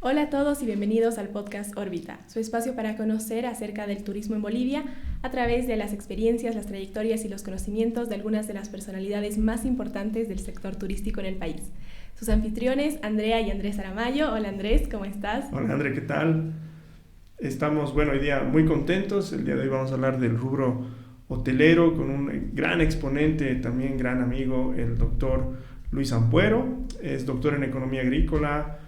Hola a todos y bienvenidos al podcast Órbita, su espacio para conocer acerca del turismo en Bolivia a través de las experiencias, las trayectorias y los conocimientos de algunas de las personalidades más importantes del sector turístico en el país. Sus anfitriones, Andrea y Andrés Aramayo. Hola Andrés, ¿cómo estás? Hola André, ¿qué tal? Estamos, hoy día muy contentos. El día de hoy vamos a hablar del rubro hotelero con un gran exponente, también gran amigo, el doctor Luis Ampuero. Es doctor en economía agrícola,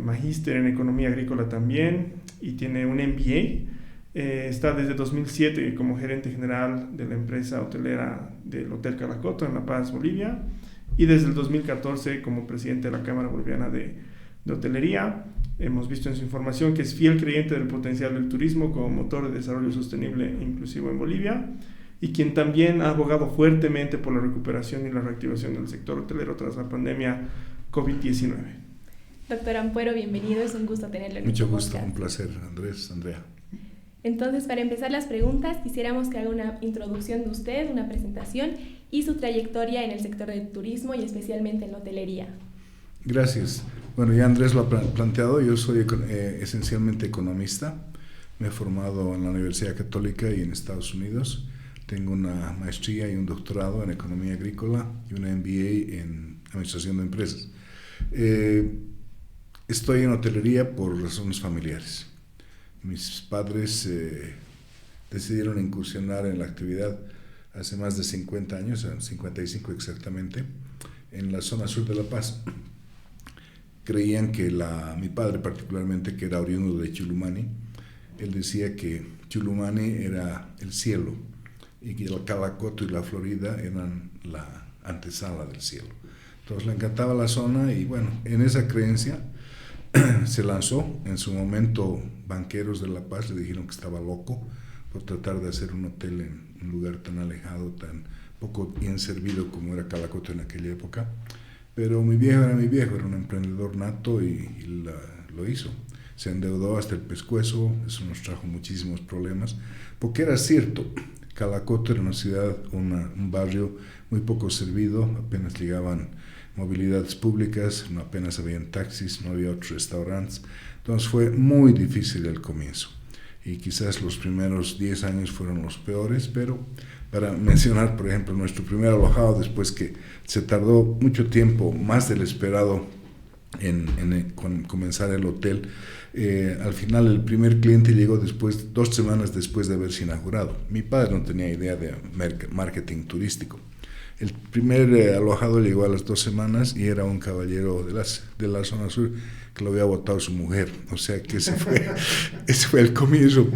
magíster en economía agrícola también y tiene un MBA. Está desde 2007 como gerente general de la empresa hotelera del Hotel Calacoto en La Paz, Bolivia, y desde el 2014 como presidente de la Cámara Boliviana de Hotelería. Hemos visto en su información que es fiel creyente del potencial del turismo como motor de desarrollo sostenible e inclusivo en Bolivia, y quien también ha abogado fuertemente por la recuperación y la reactivación del sector hotelero tras la pandemia COVID-19. Doctor Ampuero, bienvenido, es un gusto tenerlo en Mucho nuestro gusto, podcast. un placer, Andrés, Andrea. Entonces, para empezar las preguntas, quisiéramos que haga una introducción de usted, una presentación y su trayectoria en el sector del turismo y especialmente en la hotelería. Gracias. Bueno, ya Andrés lo ha planteado, yo soy esencialmente economista. Me he formado en la Universidad Católica y en Estados Unidos. Tengo una maestría y un doctorado en economía agrícola y un MBA en administración de empresas. Estoy en hotelería por razones familiares. Mis padres decidieron incursionar en la actividad hace más de 50 años, 55 exactamente, en la zona sur de La Paz. Creían que mi padre particularmente, que era oriundo de Chulumani, él decía que Chulumani era el cielo y que el Calacoto y la Florida eran la antesala del cielo. Entonces le encantaba la zona y bueno, en esa creencia se lanzó. En su momento banqueros de La Paz le dijeron que estaba loco por tratar de hacer un hotel en un lugar tan alejado, tan poco bien servido como era Calacoto en aquella época. Pero mi viejo era un emprendedor nato y lo hizo. Se endeudó hasta el pescuezo, eso nos trajo muchísimos problemas, porque era cierto, Calacoto era una ciudad, un barrio muy poco servido, apenas llegaban movilidades públicas, no apenas habían taxis, no había otros restaurantes, entonces fue muy difícil el comienzo. Y quizás los primeros 10 años fueron los peores, pero para mencionar, por ejemplo, nuestro primer alojado, después que se tardó mucho tiempo, más del esperado, en comenzar el hotel, al final el primer cliente llegó 2 semanas después de haberse inaugurado. Mi padre no tenía idea de marketing turístico. El primer alojado llegó a las 2 semanas y era un caballero de la zona sur que lo había votado su mujer. O sea que ese fue el comienzo,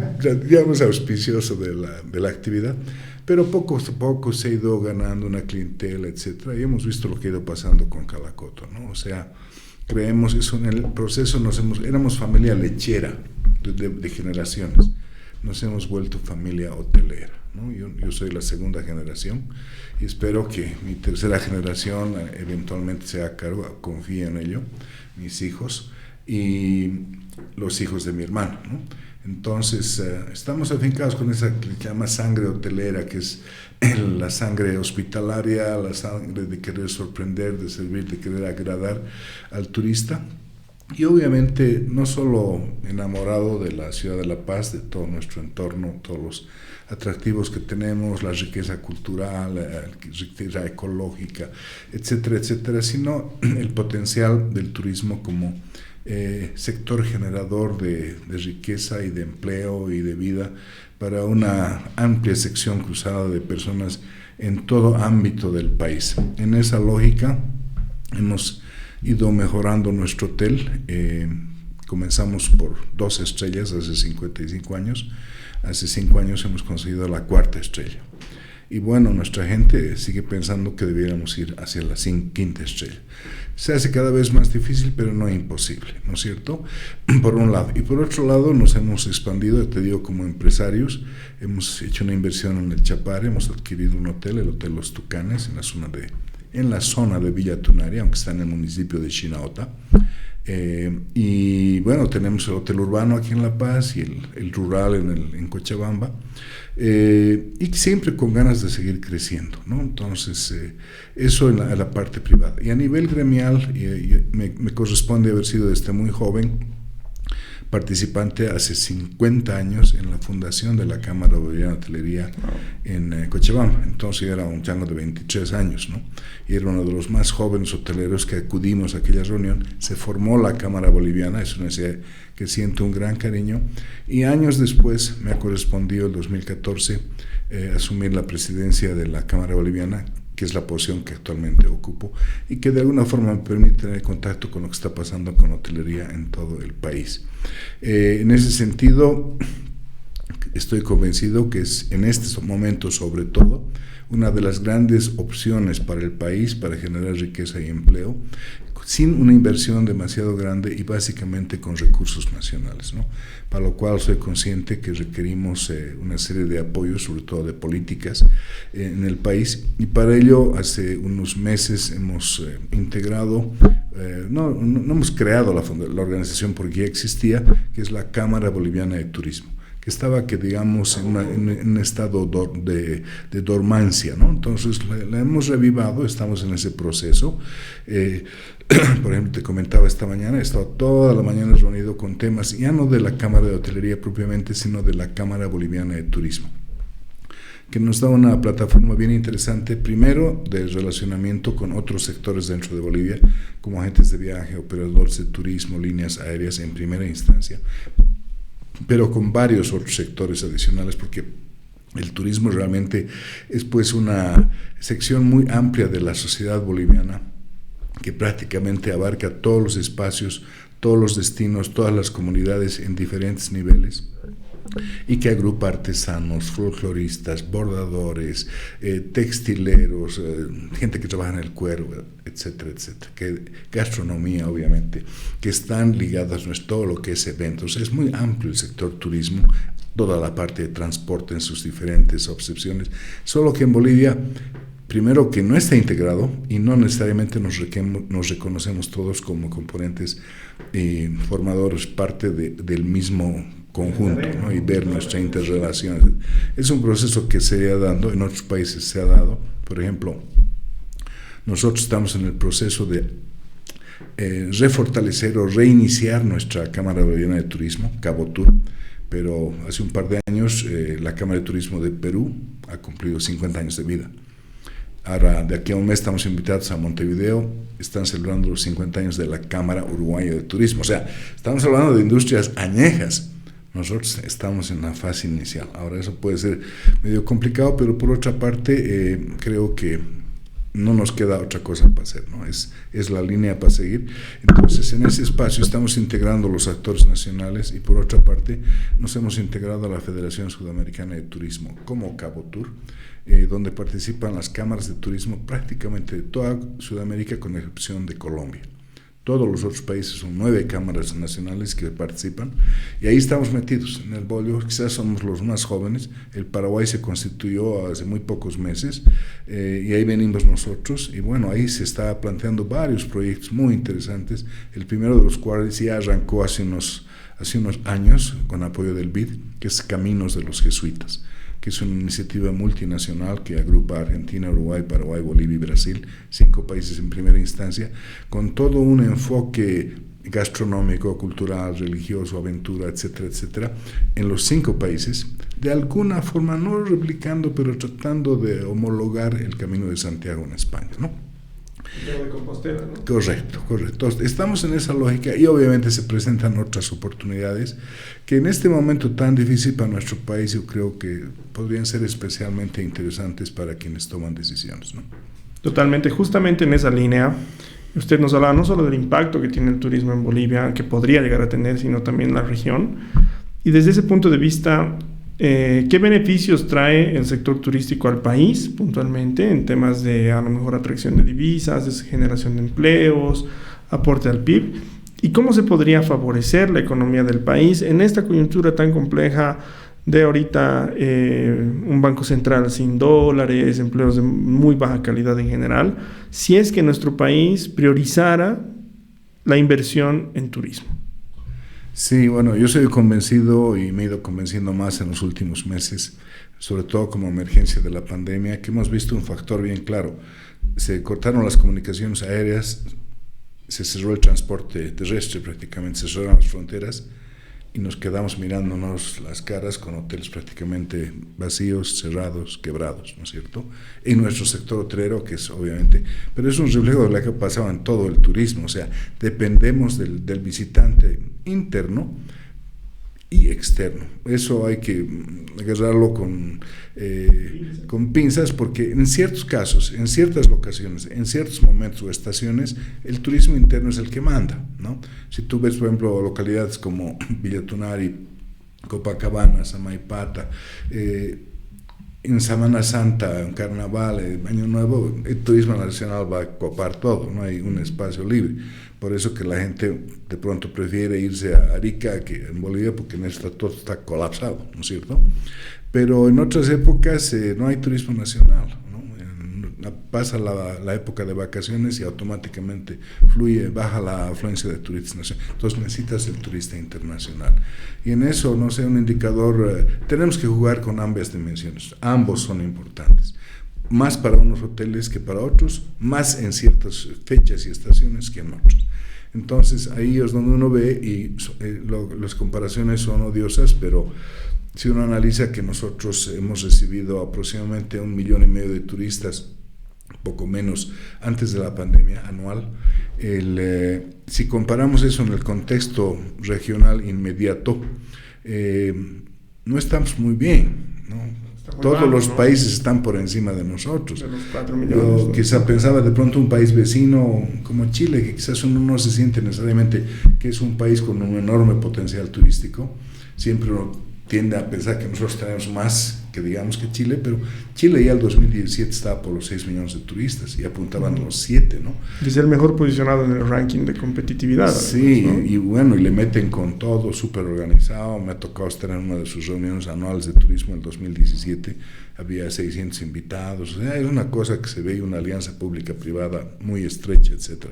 digamos, auspicioso de la actividad. Pero poco a poco se ha ido ganando una clientela, etcétera, y hemos visto lo que ha ido pasando con Calacoto, ¿no? O sea, creemos eso en el proceso, éramos familia lechera de generaciones, nos hemos vuelto familia hotelera, ¿no? Yo soy la segunda generación y espero que mi tercera generación eventualmente se haga cargo, confíe en ello, mis hijos y los hijos de mi hermano, ¿no? Entonces estamos afincados con esa que se llama sangre hotelera, que es la sangre hospitalaria, la sangre de querer sorprender, de servir, de querer agradar al turista. Y obviamente no solo enamorado de la ciudad de La Paz, de todo nuestro entorno, todos los atractivos que tenemos, la riqueza cultural, la riqueza ecológica, etcétera, etcétera, sino el potencial del turismo como sector generador de riqueza y de empleo y de vida para una amplia sección cruzada de personas en todo ámbito del país. En esa lógica hemos ido mejorando nuestro hotel. Comenzamos por 2 estrellas hace 55 años. Hace 5 años hemos conseguido la 4ª estrella. Y bueno, nuestra gente sigue pensando que debiéramos ir hacia la 5ª estrella. Se hace cada vez más difícil, pero no imposible, ¿no es cierto? Por un lado. Y por otro lado, nos hemos expandido, te digo, como empresarios. Hemos hecho una inversión en el Chapare, hemos adquirido un hotel, el Hotel Los Tucanes, en la zona de Villa Tunaria, aunque está en el municipio de Chinaota. Y bueno, tenemos el hotel urbano aquí en La Paz y el rural en Cochabamba, y siempre con ganas de seguir creciendo, ¿no? Entonces, eso en la parte privada. Y a nivel gremial, me corresponde haber sido desde muy joven participante hace 50 años en la fundación de la Cámara Boliviana de Hotelería en Cochabamba. Entonces era un chango de 23 años, ¿no? Y era uno de los más jóvenes hoteleros que acudimos a aquella reunión. Se formó la Cámara Boliviana, es una universidad que siento un gran cariño. Y años después me ha correspondido, el 2014, asumir la presidencia de la Cámara Boliviana, que es la posición que actualmente ocupo y que de alguna forma me permite tener contacto con lo que está pasando con hotelería en todo el país. En ese sentido, estoy convencido que es en estos momentos, sobre todo, una de las grandes opciones para el país para generar riqueza y empleo, sin una inversión demasiado grande y básicamente con recursos nacionales, ¿no? Para lo cual soy consciente que requerimos una serie de apoyos, sobre todo de políticas en el país, y para ello hace unos meses hemos integrado, no hemos creado la organización porque ya existía, que es la Cámara Boliviana de Turismo, que estaba, digamos, en un estado de dormancia, ¿no? Entonces la hemos revivado, estamos en ese proceso. Por ejemplo, te comentaba esta mañana, he estado toda la mañana reunido con temas, ya no de la Cámara de Hotelería propiamente, sino de la Cámara Boliviana de Turismo, que nos da una plataforma bien interesante, primero de relacionamiento con otros sectores dentro de Bolivia, como agentes de viaje, operadores de turismo, líneas aéreas en primera instancia, pero con varios otros sectores adicionales, porque el turismo realmente es pues una sección muy amplia de la sociedad boliviana, que prácticamente abarca todos los espacios, todos los destinos, todas las comunidades en diferentes niveles, y que agrupa artesanos, folcloristas, bordadores, textileros, gente que trabaja en el cuero, etcétera, etcétera, que gastronomía, obviamente, que están ligadas a todo lo que es eventos. Es muy amplio el sector turismo, toda la parte de transporte en sus diferentes acepciones, solo que en Bolivia, primero, que no está integrado y no necesariamente nos reconocemos todos como componentes formadores, parte del mismo conjunto, ¿no? Y ver nuestra interrelación. Es un proceso que se ha dando, en otros países se ha dado. Por ejemplo, nosotros estamos en el proceso de refortalecer o reiniciar nuestra Cámara Boliviana de Turismo, Cabotur, pero hace un par de años la Cámara de Turismo de Perú ha cumplido 50 años de vida. Ahora, de aquí a un mes estamos invitados a Montevideo, están celebrando los 50 años de la Cámara Uruguaya de Turismo. O sea, estamos hablando de industrias añejas. Nosotros estamos en la fase inicial. Ahora, eso puede ser medio complicado, pero por otra parte, creo que no nos queda otra cosa para hacer, ¿no? Es la línea para seguir. Entonces, en ese espacio estamos integrando los actores nacionales y por otra parte nos hemos integrado a la Federación Sudamericana de Turismo como Cabotur, donde participan las cámaras de turismo prácticamente de toda Sudamérica con excepción de Colombia. Todos los otros países son 9 cámaras nacionales que participan y ahí estamos metidos en el bollo. Quizás somos los más jóvenes. El Paraguay se constituyó hace muy pocos meses y ahí venimos nosotros y bueno, ahí se está planteando varios proyectos muy interesantes. El primero de los cuales ya arrancó hace unos años con apoyo del BID, que es Caminos de los Jesuitas, que es una iniciativa multinacional que agrupa a Argentina, Uruguay, Paraguay, Bolivia y Brasil, 5 países en primera instancia, con todo un enfoque gastronómico, cultural, religioso, aventura, etcétera, etcétera, en los 5 países, de alguna forma no replicando, pero tratando de homologar el Camino de Santiago en España, ¿no? De Compostela, ¿no? Correcto. Estamos en esa lógica y obviamente se presentan otras oportunidades que en este momento tan difícil para nuestro país yo creo que podrían ser especialmente interesantes para quienes toman decisiones, ¿no? Totalmente, justamente en esa línea, usted nos hablaba no solo del impacto que tiene el turismo en Bolivia, que podría llegar a tener, sino también en la región. Y desde ese punto de vista, ¿qué beneficios trae el sector turístico al país puntualmente en temas de a lo mejor atracción de divisas, de generación de empleos, aporte al PIB? ¿Y cómo se podría favorecer la economía del país en esta coyuntura tan compleja de ahorita un banco central sin dólares, empleos de muy baja calidad en general, si es que nuestro país priorizara la inversión en turismo? Sí, bueno, yo soy convencido y me he ido convenciendo más en los últimos meses, sobre todo como emergencia de la pandemia, que hemos visto un factor bien claro. Se cortaron las comunicaciones aéreas, se cerró el transporte terrestre prácticamente, se cerraron las fronteras y nos quedamos mirándonos las caras con hoteles prácticamente vacíos, cerrados, quebrados, ¿no es cierto? En nuestro sector hotelero, que es obviamente, pero es un reflejo de lo que pasaba en todo el turismo, o sea, dependemos del visitante interno y externo. Eso hay que agarrarlo con pinzas, porque en ciertos casos, en ciertas locaciones, en ciertos momentos o estaciones, el turismo interno es el que manda, ¿no? Si tú ves, por ejemplo, localidades como Villa Tunari, Copacabana, Samaipata, en Semana Santa, en Carnaval, en Año Nuevo, el turismo nacional va a copar todo, no hay un espacio libre. Por eso que la gente de pronto prefiere irse a Arica que en Bolivia, porque en esta todo está colapsado, ¿no es cierto? Pero en otras épocas no hay turismo nacional, ¿no? Pasa la época de vacaciones y automáticamente baja la afluencia de turistas nacionales. Entonces necesitas el turista internacional. Y en eso, no sé, un indicador, tenemos que jugar con ambas dimensiones. Ambos son importantes. Más para unos hoteles que para otros, más en ciertas fechas y estaciones que en otros. Entonces ahí es donde uno ve y las comparaciones son odiosas, pero si uno analiza que nosotros hemos recibido aproximadamente 1,5 millones de turistas, poco menos, antes de la pandemia anual, si comparamos eso en el contexto regional inmediato, no estamos muy bien, ¿no? Todos los países están por encima de nosotros. De los 4 millones. Yo quizá pensaba de pronto un país vecino como Chile, que quizás uno no se siente necesariamente que es un país con un enorme potencial turístico. Siempre uno tiende a pensar que nosotros tenemos más que digamos que Chile, pero Chile ya el 2017 estaba por los 6 millones de turistas y apuntaban a los 7, ¿no? Es el mejor posicionado en el ranking de competitividad. Sí, ¿no? Y bueno, y le meten con todo, súper organizado. Me ha tocado estar en una de sus reuniones anuales de turismo en el 2017, había 600 invitados, o sea, es una cosa que se ve, una alianza pública-privada muy estrecha, etc.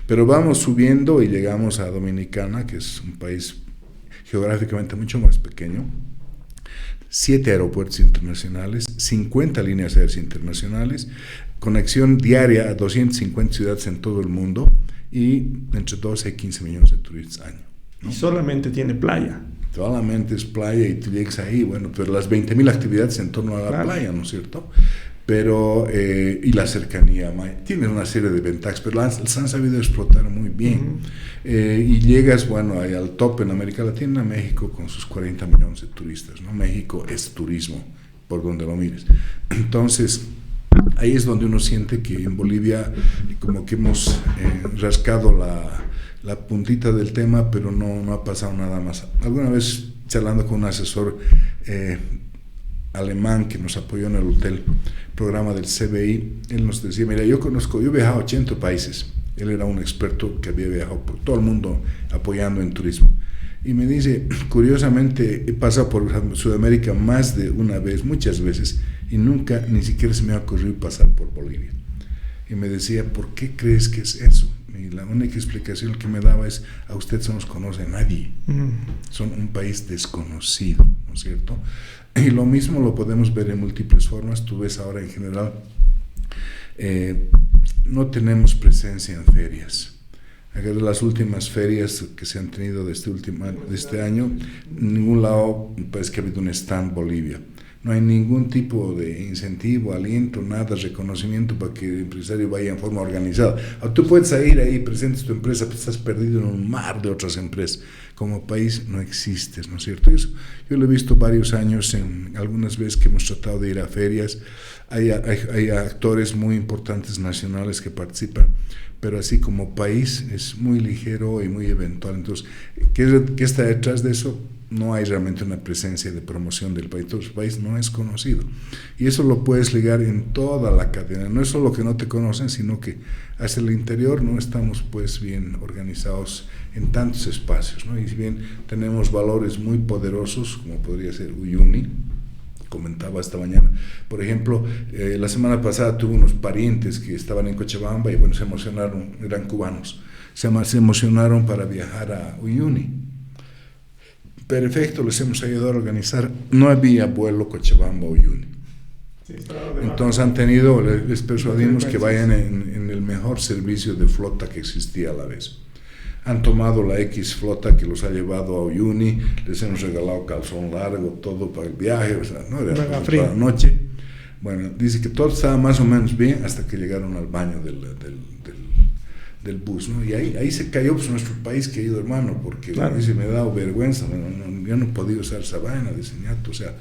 Pero vamos subiendo y llegamos a Dominicana, que es un país geográficamente mucho más pequeño, 7 aeropuertos internacionales, 50 líneas aéreas internacionales, conexión diaria a 250 ciudades en todo el mundo y entre 12 y 15 millones de turistas al año, ¿no? Y solamente tiene playa. Solamente es playa y tú llegas ahí, bueno, pero las 20.000 actividades en torno a la Claro. playa, ¿no es cierto? Pero, y la cercanía, tiene una serie de ventajas, pero las han sabido explotar muy bien. Y llegas, bueno, ahí al top en América Latina, México con sus 40 millones de turistas, ¿no? México es turismo, por donde lo mires. Entonces, ahí es donde uno siente que en Bolivia como que hemos rascado la puntita del tema, pero no ha pasado nada más. Alguna vez, charlando con un asesor alemán que nos apoyó en el programa del CBI, él nos decía, mira, yo he viajado a 80 países. Él era un experto que había viajado por todo el mundo apoyando en turismo. Y me dice, curiosamente, he pasado por Sudamérica más de una vez, muchas veces, y nunca ni siquiera se me ha ocurrido pasar por Bolivia. Y me decía, ¿por qué crees que es eso? Y la única explicación que me daba es, a usted no nos conoce nadie. Son un país desconocido, ¿no es cierto? Y lo mismo lo podemos ver en múltiples formas. Tú ves ahora en general, no tenemos presencia en ferias. De las últimas ferias que se han tenido de este año, en ningún lado parece que ha habido un stand Bolivia. No hay ningún tipo de incentivo, aliento, nada, reconocimiento para que el empresario vaya en forma organizada. Tú puedes ir ahí, presentes tu empresa, pero estás perdido en un mar de otras empresas. Como país no existes, ¿no es cierto? Eso yo lo he visto varios años, algunas veces que hemos tratado de ir a ferias, hay actores muy importantes nacionales que participan, pero así como país es muy ligero y muy eventual. Entonces, ¿qué está detrás de eso? No hay realmente una presencia de promoción del país. Entonces, el país no es conocido. Y eso lo puedes ligar en toda la cadena. No es solo que no te conocen, sino que hacia el interior no estamos pues bien organizados en tantos espacios, ¿no? Y si bien tenemos valores muy poderosos, como podría ser Uyuni, comentaba esta mañana, por ejemplo, la semana pasada tuve unos parientes que estaban en Cochabamba y bueno, se emocionaron, eran cubanos. se emocionaron para viajar a Uyuni. Perfecto, les hemos ayudado a organizar. No había vuelo Cochabamba-Uyuni. Sí, entonces han tenido, les persuadimos que vayan en el mejor servicio de flota que existía a la vez. Han tomado la X flota que los ha llevado a Uyuni, les hemos regalado calzón largo, todo para el viaje, o sea, no era para la noche. Bueno, dice que todo estaba más o menos bien hasta que llegaron al baño del bus, ¿no? Y ahí se cayó pues, nuestro país querido hermano, porque claro. Dice, me ha dado vergüenza, yo no he podido usar esa vaina, dice, o sea,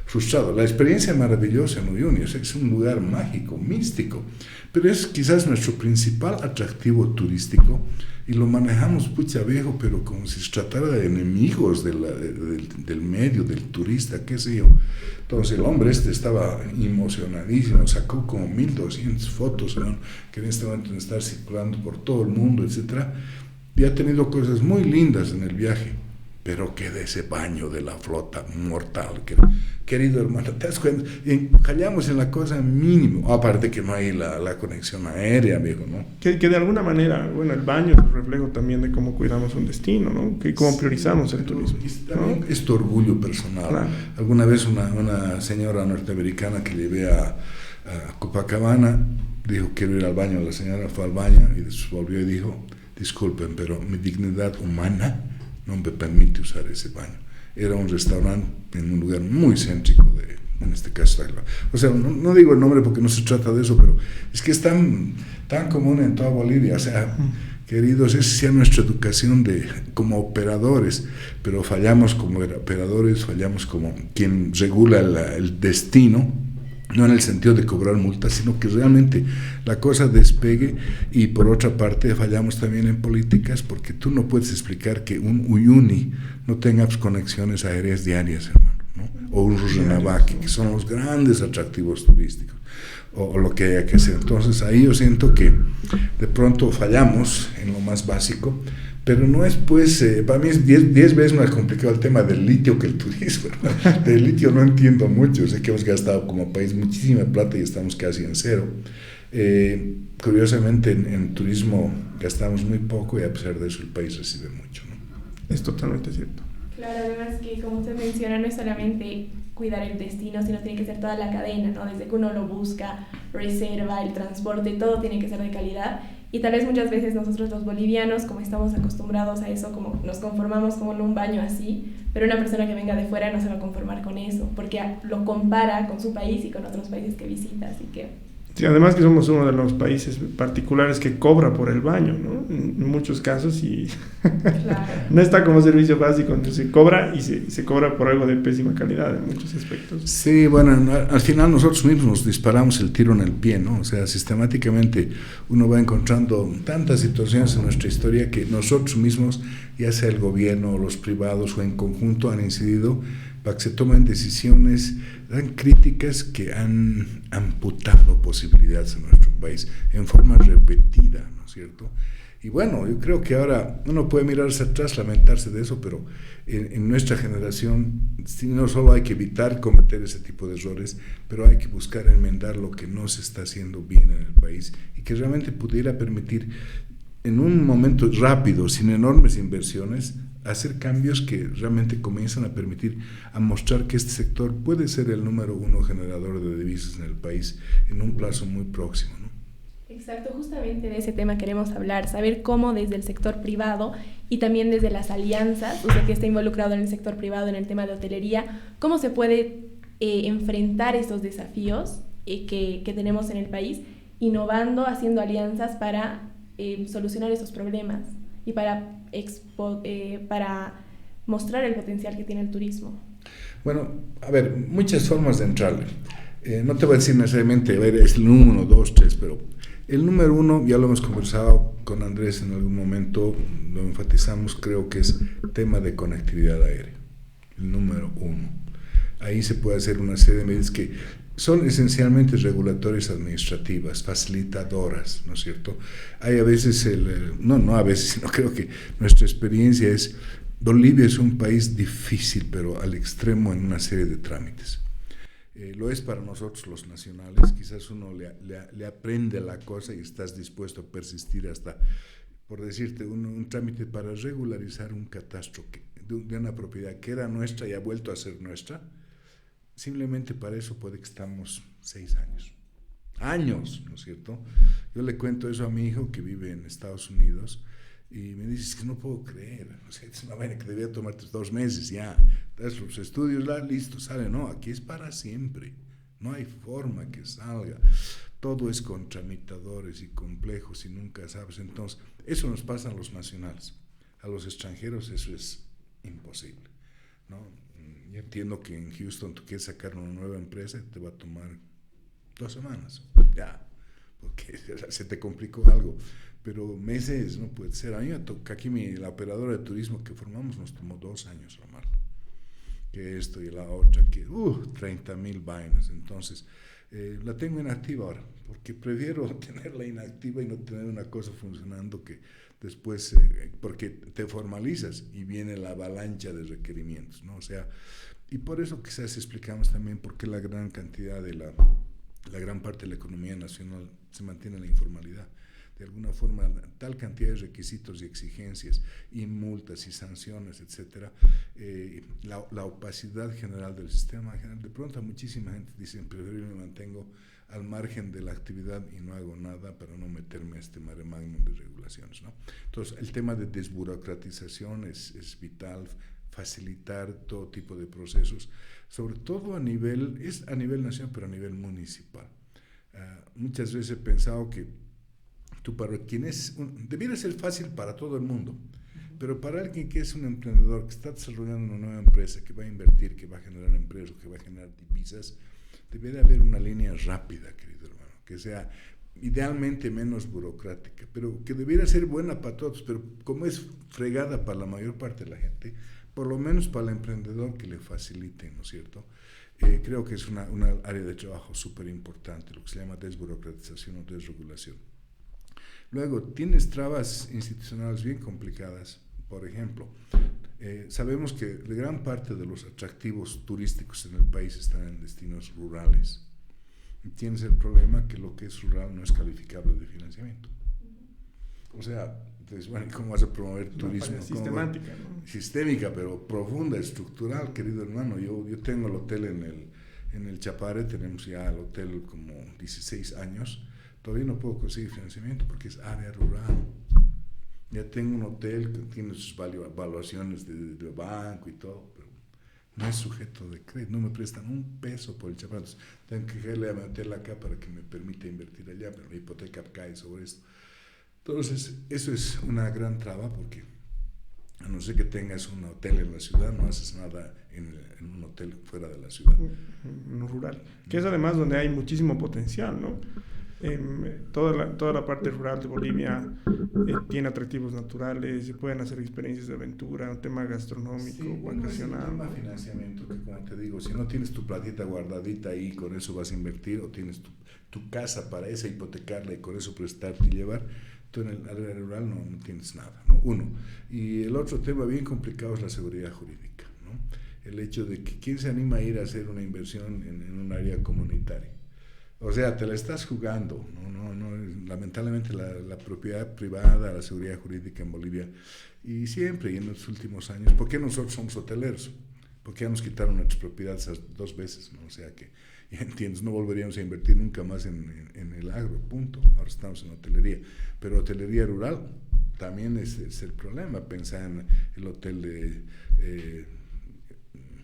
frustrado. La experiencia maravillosa en Uyuni, o sea, es un lugar mágico, místico, pero es quizás nuestro principal atractivo turístico y lo manejamos pucha viejo, pero como si se tratara de enemigos del medio, del turista, qué sé yo. Entonces el hombre estaba emocionadísimo, sacó como 1200 fotos, ¿no? Que en este momento están circulando por todo el mundo, etcétera, y ha tenido cosas muy lindas en el viaje, pero que de ese baño de la flota mortal, querido hermano, ¿te das cuenta? Fallamos en la cosa mínimo, aparte que no hay la conexión aérea, viejo, ¿no? Que de alguna manera, bueno, el baño es un reflejo también de cómo cuidamos un destino, ¿no? Que cómo priorizamos el turismo. También es tu orgullo personal. Claro. Alguna vez una señora norteamericana que llevé a Copacabana dijo, quiero ir al baño. La señora fue al baño y volvió y dijo, disculpen, pero mi dignidad humana no me permite usar ese baño. Era un restaurante en un lugar muy céntrico en este caso. O sea, no digo el nombre porque no se trata de eso, pero es que es tan común en toda Bolivia. O sea, queridos, esa sea nuestra educación como operadores, pero fallamos como operadores, fallamos como quien regula el destino, no en el sentido de cobrar multas, sino que realmente la cosa despegue. Y por otra parte fallamos también en políticas, porque tú no puedes explicar que un Uyuni no tenga conexiones aéreas diarias, hermano, ¿no? O un Rurrenabaque, que son los grandes atractivos turísticos, o lo que haya que hacer. Entonces ahí yo siento que de pronto fallamos en lo más básico, pero no es pues, para mí es 10 veces más complicado el tema del litio que el turismo, ¿no? Del litio no entiendo mucho, sé que hemos gastado como país muchísima plata y estamos casi en cero. Curiosamente en turismo gastamos muy poco y a pesar de eso el país recibe mucho, ¿no? Es totalmente cierto. Claro, además que como usted menciona, no es solamente cuidar el destino, sino tiene que ser toda la cadena, ¿no? Desde que uno lo busca, reserva, el transporte, todo tiene que ser de calidad. Y tal vez muchas veces nosotros los bolivianos, como estamos acostumbrados a eso, como nos conformamos como en un baño así, pero una persona que venga de fuera no se va a conformar con eso, porque lo compara con su país y con otros países que visita, así que... Sí, además que somos uno de los países particulares que cobra por el baño, ¿no? En muchos casos, y claro. No está como servicio básico, entonces se cobra y se cobra por algo de pésima calidad en muchos aspectos. Sí, bueno, al final nosotros mismos nos disparamos el tiro en el pie, ¿no? O sea, sistemáticamente uno va encontrando tantas situaciones en nuestra historia que nosotros mismos, ya sea el gobierno o los privados o en conjunto, han incidido para que se tomen decisiones tan críticas que han amputado posibilidades en nuestro país en forma repetida, ¿no es cierto? Y bueno, yo creo que ahora uno puede mirar hacia atrás, lamentarse de eso, pero en nuestra generación sí, no solo hay que evitar cometer ese tipo de errores, pero hay que buscar enmendar lo que no se está haciendo bien en el país y que realmente pudiera permitir en un momento rápido, sin enormes inversiones, hacer cambios que realmente comienzan a permitir, a mostrar que este sector puede ser el número 1 generador de divisas en el país en un plazo muy próximo, ¿no? Exacto, justamente de ese tema queremos hablar, saber cómo desde el sector privado y también desde las alianzas, usted que está involucrado en el sector privado, en el tema de hotelería, cómo se puede enfrentar estos desafíos que tenemos en el país, innovando, haciendo alianzas para solucionar esos problemas y para mostrar el potencial que tiene el turismo. Bueno, a ver, muchas formas de entrarle. No te voy a decir necesariamente, a ver, es el 1, 2, 3, pero el número 1, ya lo hemos conversado con Andrés en algún momento, lo enfatizamos, creo que es tema de conectividad aérea, el número 1. Ahí se puede hacer una serie de medidas que son esencialmente regulatorias administrativas, facilitadoras, ¿no es cierto? Hay a veces, no a veces, sino creo que nuestra experiencia es, Bolivia es un país difícil, pero al extremo en una serie de trámites. Lo es para nosotros los nacionales, quizás uno le aprende la cosa y estás dispuesto a persistir hasta por decirte, un trámite para regularizar un catastro de una propiedad que era nuestra y ha vuelto a ser nuestra, simplemente para eso puede que estamos 6 años. Años, ¿no es cierto? Yo le cuento eso a mi hijo que vive en Estados Unidos y me dice, es que no puedo creer, o sea, es una vaina que debía tomarte 2 meses, ya, das los estudios, listo, sale. No, aquí es para siempre, no hay forma que salga. Todo es con tramitadores y complejos y nunca sabes. Entonces, eso nos pasa a los nacionales. A los extranjeros eso es imposible, ¿no? Yo entiendo que en Houston tú quieres sacar una nueva empresa y te va a tomar 2 semanas, ya, porque se te complicó algo, pero meses no puede ser. A mí me toca aquí la operadora de turismo que formamos nos tomó 2 años armarla, que esto y la otra, que 30,000 vainas. Entonces la tengo inactiva ahora, porque prefiero tenerla inactiva y no tener una cosa funcionando que después, porque te formalizas y viene la avalancha de requerimientos, ¿no? O sea, y por eso quizás explicamos también por qué la gran cantidad de la gran parte de la economía nacional se mantiene en la informalidad. De alguna forma, tal cantidad de requisitos y exigencias y multas y sanciones, etcétera, la opacidad general del sistema general, de pronto a muchísima gente dice, prefiero me mantengo al margen de la actividad y no hago nada para no meterme a este mare magnum de regulaciones, ¿no? Entonces, el tema de desburocratización es vital, facilitar todo tipo de procesos, sobre todo a nivel nacional, pero a nivel municipal. Muchas veces he pensado que para quien debiera ser fácil para todo el mundo, pero para alguien que es un emprendedor, que está desarrollando una nueva empresa, que va a invertir, que va a generar empleo, que va a generar divisas, debería haber una línea rápida, querido hermano, que sea idealmente menos burocrática, pero que debiera ser buena para todos, pero como es fregada para la mayor parte de la gente, por lo menos para el emprendedor que le facilite, ¿no es cierto? Creo que es una área de trabajo súper importante, lo que se llama desburocratización o desregulación. Luego, tienes trabas institucionales bien complicadas. Por ejemplo, sabemos que gran parte de los atractivos turísticos en el país están en destinos rurales. Y tienes el problema que lo que es rural no es calificable de financiamiento. O sea, entonces, bueno, ¿cómo vas a promover turismo? Sistemática, ¿no? Sistémica, pero profunda, estructural, querido hermano. Yo tengo el hotel en el Chapare, tenemos ya el hotel como 16 años. Todavía no puedo conseguir financiamiento porque es área rural. Ya tengo un hotel que tiene sus evaluaciones de banco y todo, pero no es sujeto de crédito, no me prestan un peso por el Chapare. Entonces, tengo que irle a meterla acá para que me permita invertir allá, pero la hipoteca cae sobre esto. Entonces, eso es una gran traba porque a no ser que tengas un hotel en la ciudad, no haces nada en un hotel fuera de la ciudad. En rural, que es además donde hay muchísimo potencial, ¿no? Toda la parte rural de Bolivia tiene atractivos naturales, se pueden hacer experiencias de aventura, un tema gastronómico, vacacional. Es un tema de financiamiento que, como te digo, si no tienes tu platita guardadita ahí, con eso vas a invertir, o tienes tu casa para esa hipotecarla y con eso prestarte y llevar, tú en el área rural no tienes nada, ¿no? Uno. Y el otro tema bien complicado es la seguridad jurídica, ¿no? El hecho de que quién se anima a ir a hacer una inversión en un área comunitaria. O sea, te la estás jugando, no, lamentablemente la propiedad privada, la seguridad jurídica en Bolivia, y siempre, y en los últimos años, ¿por qué nosotros somos hoteleros? Porque ya nos quitaron nuestras propiedades 2 veces, ¿no? O sea que, ya entiendes, no volveríamos a invertir nunca más en el agro, punto. Ahora estamos en hotelería, pero hotelería rural también es el problema. Pensá en el hotel de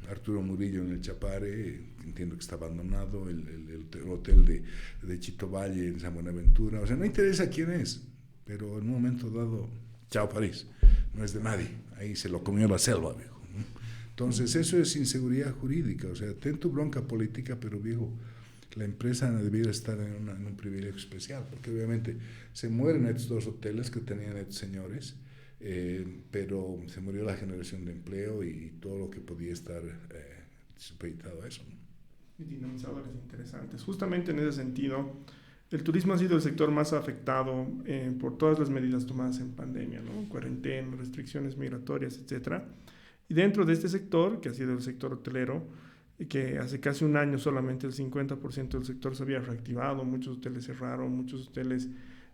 Arturo Murillo en el Chapare, entiendo que está abandonado, el hotel de Chito Valle en San Buenaventura. O sea, no interesa quién es, pero en un momento dado, chao París, no es de nadie, ahí se lo comió la selva, viejo. Entonces, eso es inseguridad jurídica. O sea, ten tu bronca política, pero viejo, la empresa debiera estar en un privilegio especial, porque obviamente se mueren estos 2 hoteles que tenían estos señores, pero se murió la generación de empleo y todo lo que podía estar supeditado a eso, ¿no? Y dinamizadores interesantes. Justamente en ese sentido, el turismo ha sido el sector más afectado por todas las medidas tomadas en pandemia, ¿no? Cuarentena, restricciones migratorias, etcétera. Y dentro de este sector, que ha sido el sector hotelero, que hace casi un año solamente el 50% del sector se había reactivado, muchos hoteles cerraron, muchos hoteles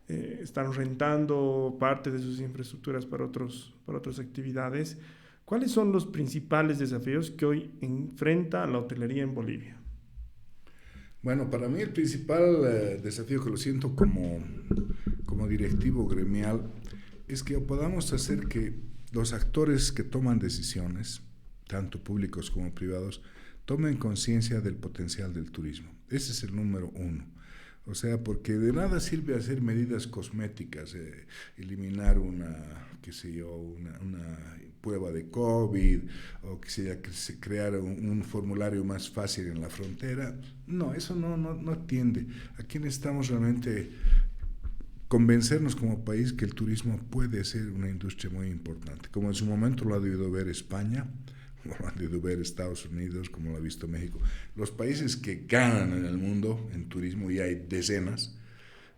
están rentando parte de sus infraestructuras para otras actividades. ¿Cuáles son los principales desafíos que hoy enfrenta la hotelería en Bolivia? Bueno, para mí el principal desafío que lo siento como directivo gremial es que podamos hacer que los actores que toman decisiones, tanto públicos como privados, tomen conciencia del potencial del turismo. Ese es el número uno. O sea, porque de nada sirve hacer medidas cosméticas, eliminar una prueba de COVID, o crear un formulario más fácil en la frontera. No, eso no atiende. Aquí necesitamos realmente convencernos como país que el turismo puede ser una industria muy importante, como en su momento lo ha debido ver España, como lo han debido ver Estados Unidos, como lo ha visto México. Los países que ganan en el mundo en turismo, y hay decenas,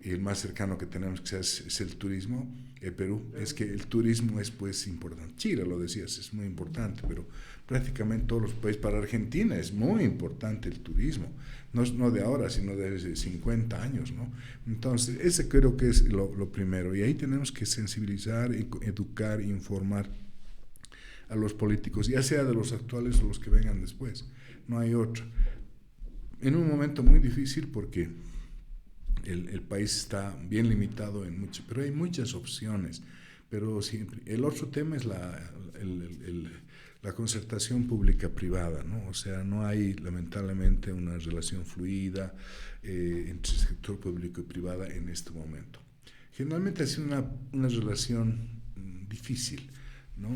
y el más cercano que tenemos quizás es el turismo, el Perú. Es que el turismo es pues importante. Chile, lo decías, es muy importante, pero prácticamente todos los países. Para Argentina es muy importante el turismo, no de ahora, sino desde 50 años, ¿no? Entonces, ese creo que es lo primero, y ahí tenemos que sensibilizar, educar, informar a los políticos, ya sea de los actuales o los que vengan después. No hay otro. En un momento muy difícil porque el país está bien limitado en mucho, pero hay muchas opciones. Pero siempre, el otro tema es la concertación pública-privada, ¿no? O sea, no hay lamentablemente una relación fluida entre el sector público y privada en este momento. Generalmente ha sido una relación difícil, ¿no?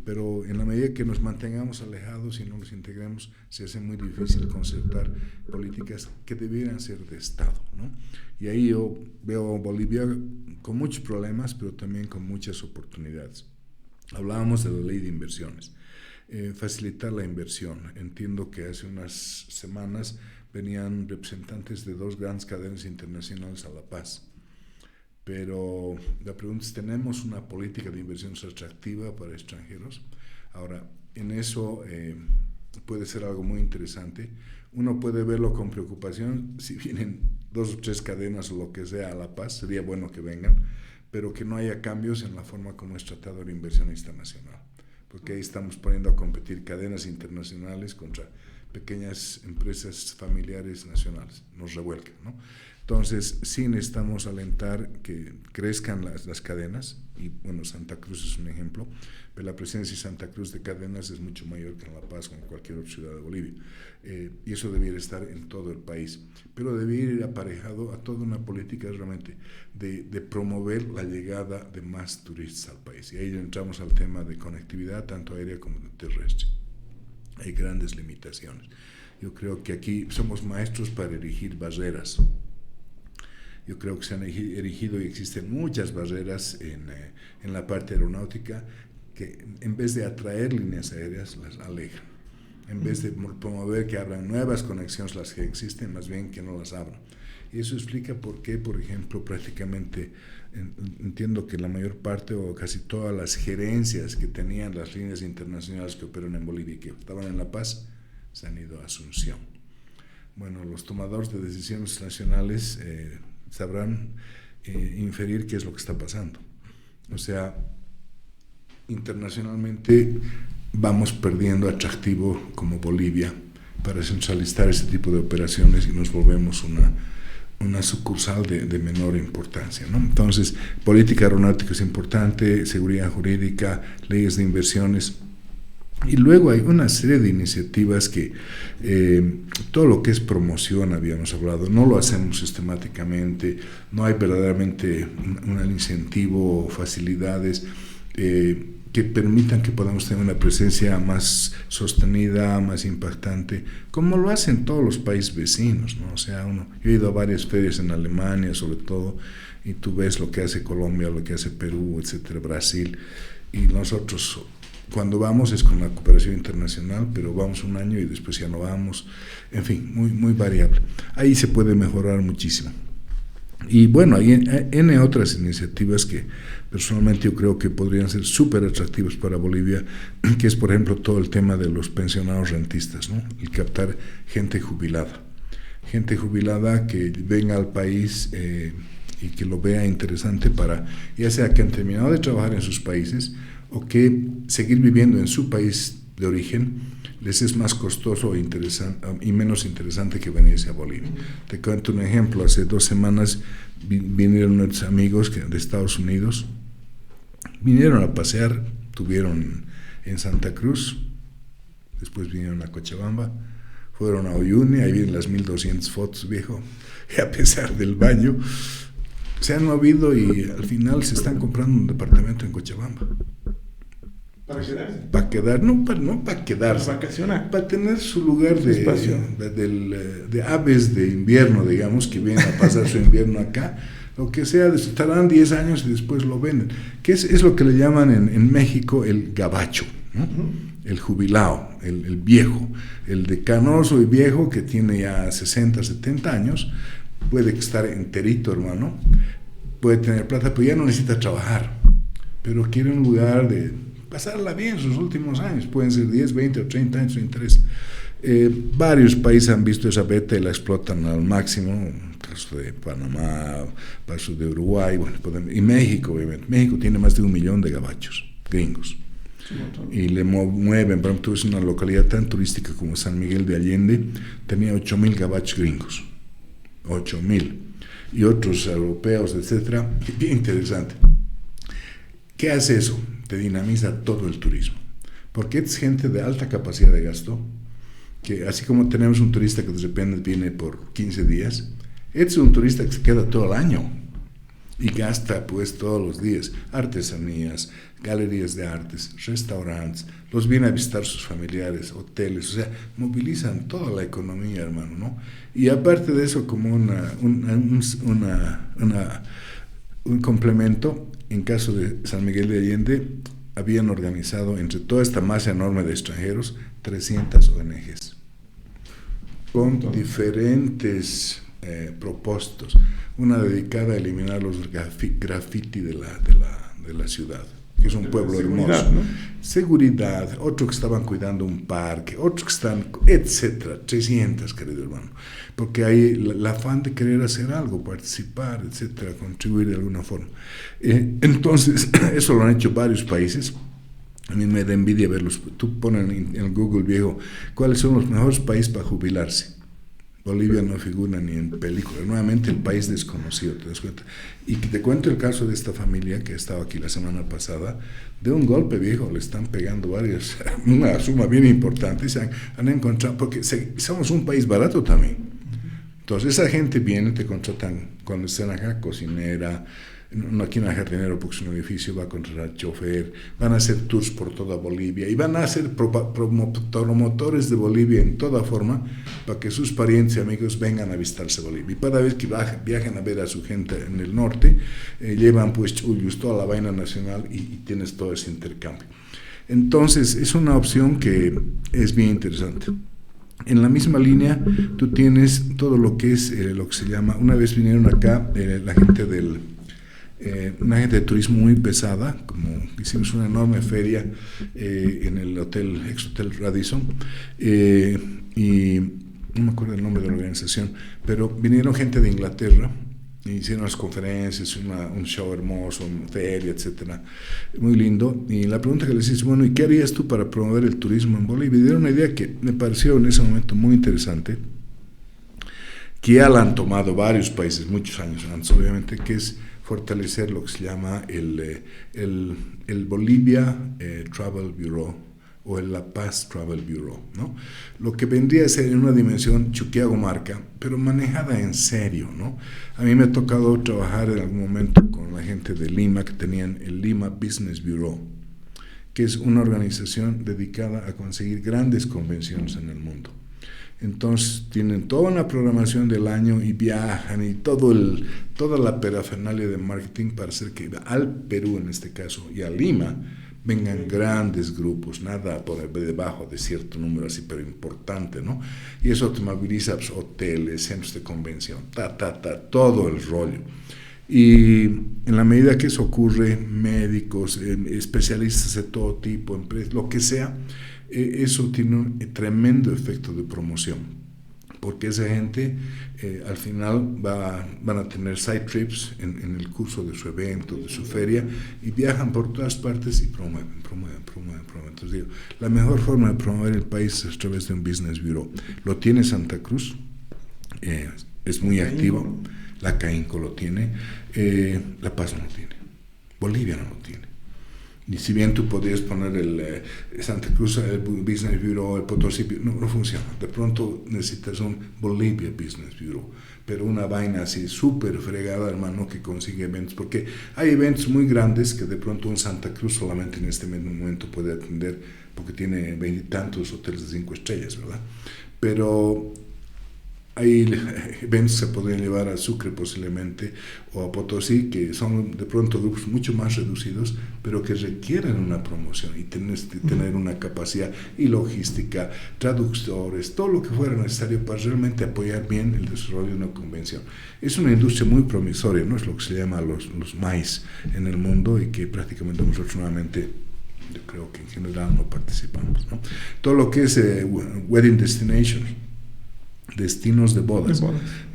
Pero en la medida que nos mantengamos alejados y no nos integremos, se hace muy difícil concertar políticas que debieran ser de Estado, ¿no? Y ahí yo veo Bolivia con muchos problemas, pero también con muchas oportunidades. Hablábamos de la ley de inversiones, facilitar la inversión. Entiendo que hace unas semanas venían representantes de 2 grandes cadenas internacionales a La Paz. Pero la pregunta es, ¿tenemos una política de inversiones atractiva para extranjeros? Ahora, en eso puede ser algo muy interesante. Uno puede verlo con preocupación. Si vienen 2 o 3 cadenas o lo que sea a La Paz, sería bueno que vengan, pero que no haya cambios en la forma como es tratado el inversionista nacional. Porque ahí estamos poniendo a competir cadenas internacionales contra pequeñas empresas familiares nacionales. Nos revuelcan, ¿no? Entonces, sí necesitamos alentar que crezcan las cadenas, y bueno, Santa Cruz es un ejemplo, pero la presencia de Santa Cruz de cadenas es mucho mayor que en La Paz o en cualquier otra ciudad de Bolivia, y eso debiera estar en todo el país, pero debiera ir aparejado a toda una política realmente de promover la llegada de más turistas al país, y ahí entramos al tema de conectividad, tanto aérea como terrestre. Hay grandes limitaciones. Yo creo que aquí somos maestros para erigir barreras. Yo creo que se han erigido y existen muchas barreras en la parte aeronáutica que en vez de atraer líneas aéreas las alejan. En vez de promover que abran nuevas conexiones las que existen, más bien que no las abran. Y eso explica por qué, por ejemplo, prácticamente entiendo que la mayor parte o casi todas las gerencias que tenían las líneas internacionales que operan en Bolivia y que estaban en La Paz se han ido a Asunción. Bueno, los tomadores de decisiones nacionales sabrán inferir qué es lo que está pasando. O sea, internacionalmente vamos perdiendo atractivo como Bolivia para centralizar este tipo de operaciones y nos volvemos una sucursal de menor importancia, ¿no? Entonces, política aeronáutica es importante, seguridad jurídica, leyes de inversiones. Y luego hay una serie de iniciativas que todo lo que es promoción, habíamos hablado, no lo hacemos sistemáticamente, no hay verdaderamente un incentivo o facilidades que permitan que podamos tener una presencia más sostenida, más impactante, como lo hacen todos los países vecinos, ¿no? O sea, yo he ido a varias ferias en Alemania, sobre todo, y tú ves lo que hace Colombia, lo que hace Perú, etcétera, Brasil, y nosotros cuando vamos es con la cooperación internacional, pero vamos un año y después ya no vamos, en fin, muy variable. Ahí se puede mejorar muchísimo. Y bueno, hay N otras iniciativas que personalmente yo creo que podrían ser súper atractivas para Bolivia, que es por ejemplo todo el tema de los pensionados rentistas, ¿no? El captar gente jubilada que venga al país y que lo vea interesante para, ya sea que han terminado de trabajar en sus países o que seguir viviendo en su país de origen les es más costoso y menos interesante que venirse a Bolivia. Te cuento un ejemplo. Hace 2 semanas vinieron nuestros amigos de Estados Unidos, vinieron a pasear, estuvieron en Santa Cruz, después vinieron a Cochabamba, fueron a Uyuni, ahí vienen las 1200 fotos, viejo, y a pesar del baño, se han movido y al final se están comprando un departamento en Cochabamba. ¿Para quedarse? Para quedar, no para quedarse, para vacacionar, para tener su lugar de aves de invierno, digamos, que vienen a pasar su invierno acá, lo que sea, estarán 10 años y después lo venden, que es lo que le llaman en México el gabacho, ¿no? El jubilado, el viejo, el decanoso y viejo que tiene ya 60, 70 años, puede estar enterito, hermano, puede tener plata, pero ya no necesita trabajar, pero quiere un lugar de pasarla bien sus últimos años, pueden ser 10, 20 o 30 años, su interés. Varios países han visto esa beta y la explotan al máximo, el caso de Panamá, el caso de Uruguay, bueno, y México, obviamente. México tiene más de 1 millón de gabachos gringos. Y le mueven, por ejemplo, es una localidad tan turística como San Miguel de Allende, tenía 8,000 gabachos gringos, 8,000, y otros europeos, etcétera. Bien interesante. ¿Qué hace eso? Te dinamiza todo el turismo, porque es gente de alta capacidad de gasto, que así como tenemos un turista que de repente viene por 15 días, es un turista que se queda todo el año y gasta pues todos los días, artesanías, galerías de artes, restaurantes, los viene a visitar sus familiares, hoteles, o sea, movilizan toda la economía, hermano, ¿no? Y aparte de eso, como un complemento, en caso de San Miguel de Allende, habían organizado entre toda esta masa enorme de extranjeros 300 ONGs con diferentes propósitos. Una dedicada a eliminar los graffiti de la ciudad, que es un pueblo hermoso. ¿No? Seguridad, otros que estaban cuidando un parque, otros que están, etcétera, 300, querido hermano. Porque hay el afán de querer hacer algo, participar, etcétera, contribuir de alguna forma. Entonces, eso lo han hecho varios países. A mí me da envidia verlos. Tú pones en Google, viejo, ¿cuáles son los mejores países para jubilarse? Bolivia no figura ni en película. Nuevamente el país desconocido, ¿te das cuenta? Y te cuento el caso de esta familia que estaba aquí la semana pasada. De un golpe, viejo, le están pegando varios, una suma bien importante. Se han encontrado, porque somos un país barato también. Entonces esa gente viene, te contratan cuando están acá, cocinera, aquí en el jardinero, porque es un edificio, va a contratar chofer, van a hacer tours por toda Bolivia y van a ser promotores de Bolivia en toda forma para que sus parientes y amigos vengan a visitarse Bolivia. Y cada vez que viajan a ver a su gente en el norte, llevan pues chullos, toda la vaina nacional y tienes todo ese intercambio. Entonces es una opción que es bien interesante. En la misma línea, tú tienes todo lo que es lo que se llama, una vez vinieron acá la gente una gente de turismo muy pesada, como hicimos una enorme feria en el ex hotel Radisson, y no me acuerdo el nombre de la organización, pero vinieron gente de Inglaterra, hicieron las conferencias, un show hermoso, una feria, etcétera, muy lindo. Y la pregunta que les hice, bueno, ¿y qué harías tú para promover el turismo en Bolivia? Y dieron una idea que me pareció en ese momento muy interesante, que ya la han tomado varios países, muchos años antes, obviamente, que es fortalecer lo que se llama el Bolivia Travel Bureau o el La Paz Travel Bureau, ¿no? Lo que vendría a ser en una dimensión Chuquiago-Marca, pero manejada en serio, ¿no? A mí me ha tocado trabajar en algún momento con la gente de Lima, que tenían el Lima Business Bureau, que es una organización dedicada a conseguir grandes convenciones en el mundo. Entonces tienen toda una programación del año y viajan y toda la parafernalia de marketing para hacer que al Perú en este caso y a Lima vengan grandes grupos, nada por debajo de cierto número así, pero importante, ¿no? Y eso te moviliza pues, hoteles, centros de convención, todo el rollo. Y en la medida que eso ocurre, médicos, especialistas de todo tipo, empresas, lo que sea, eso tiene un tremendo efecto de promoción. porque esa gente al final van a tener side trips en el curso de su evento, de su feria, y viajan por todas partes y promueven. Entonces digo, la mejor forma de promover el país es a través de un business bureau. Lo tiene Santa Cruz, es muy activo, la CAINCO lo tiene, La Paz no lo tiene, Bolivia no lo tiene. Y si bien tú podrías poner el Santa Cruz, el Business Bureau, el Potosí, no funciona. De pronto necesitas un Bolivia Business Bureau, pero una vaina así súper fregada, hermano, que consigue eventos, porque hay eventos muy grandes que de pronto un Santa Cruz solamente en este mismo momento puede atender, porque tiene 20 y tantos hoteles de 5 estrellas, ¿verdad? Pero hay eventos que se podrían llevar a Sucre posiblemente o a Potosí, que son de pronto grupos mucho más reducidos, pero que requieren una promoción y tener una capacidad y logística, traductores, todo lo que fuera necesario para realmente apoyar bien el desarrollo de una convención. Es una industria muy promisoria, ¿no? Es lo que se llama los MAIs en el mundo, y que prácticamente nosotros nuevamente, yo creo que en general no participamos, ¿no? Todo lo que es wedding destinations, destinos de bodas,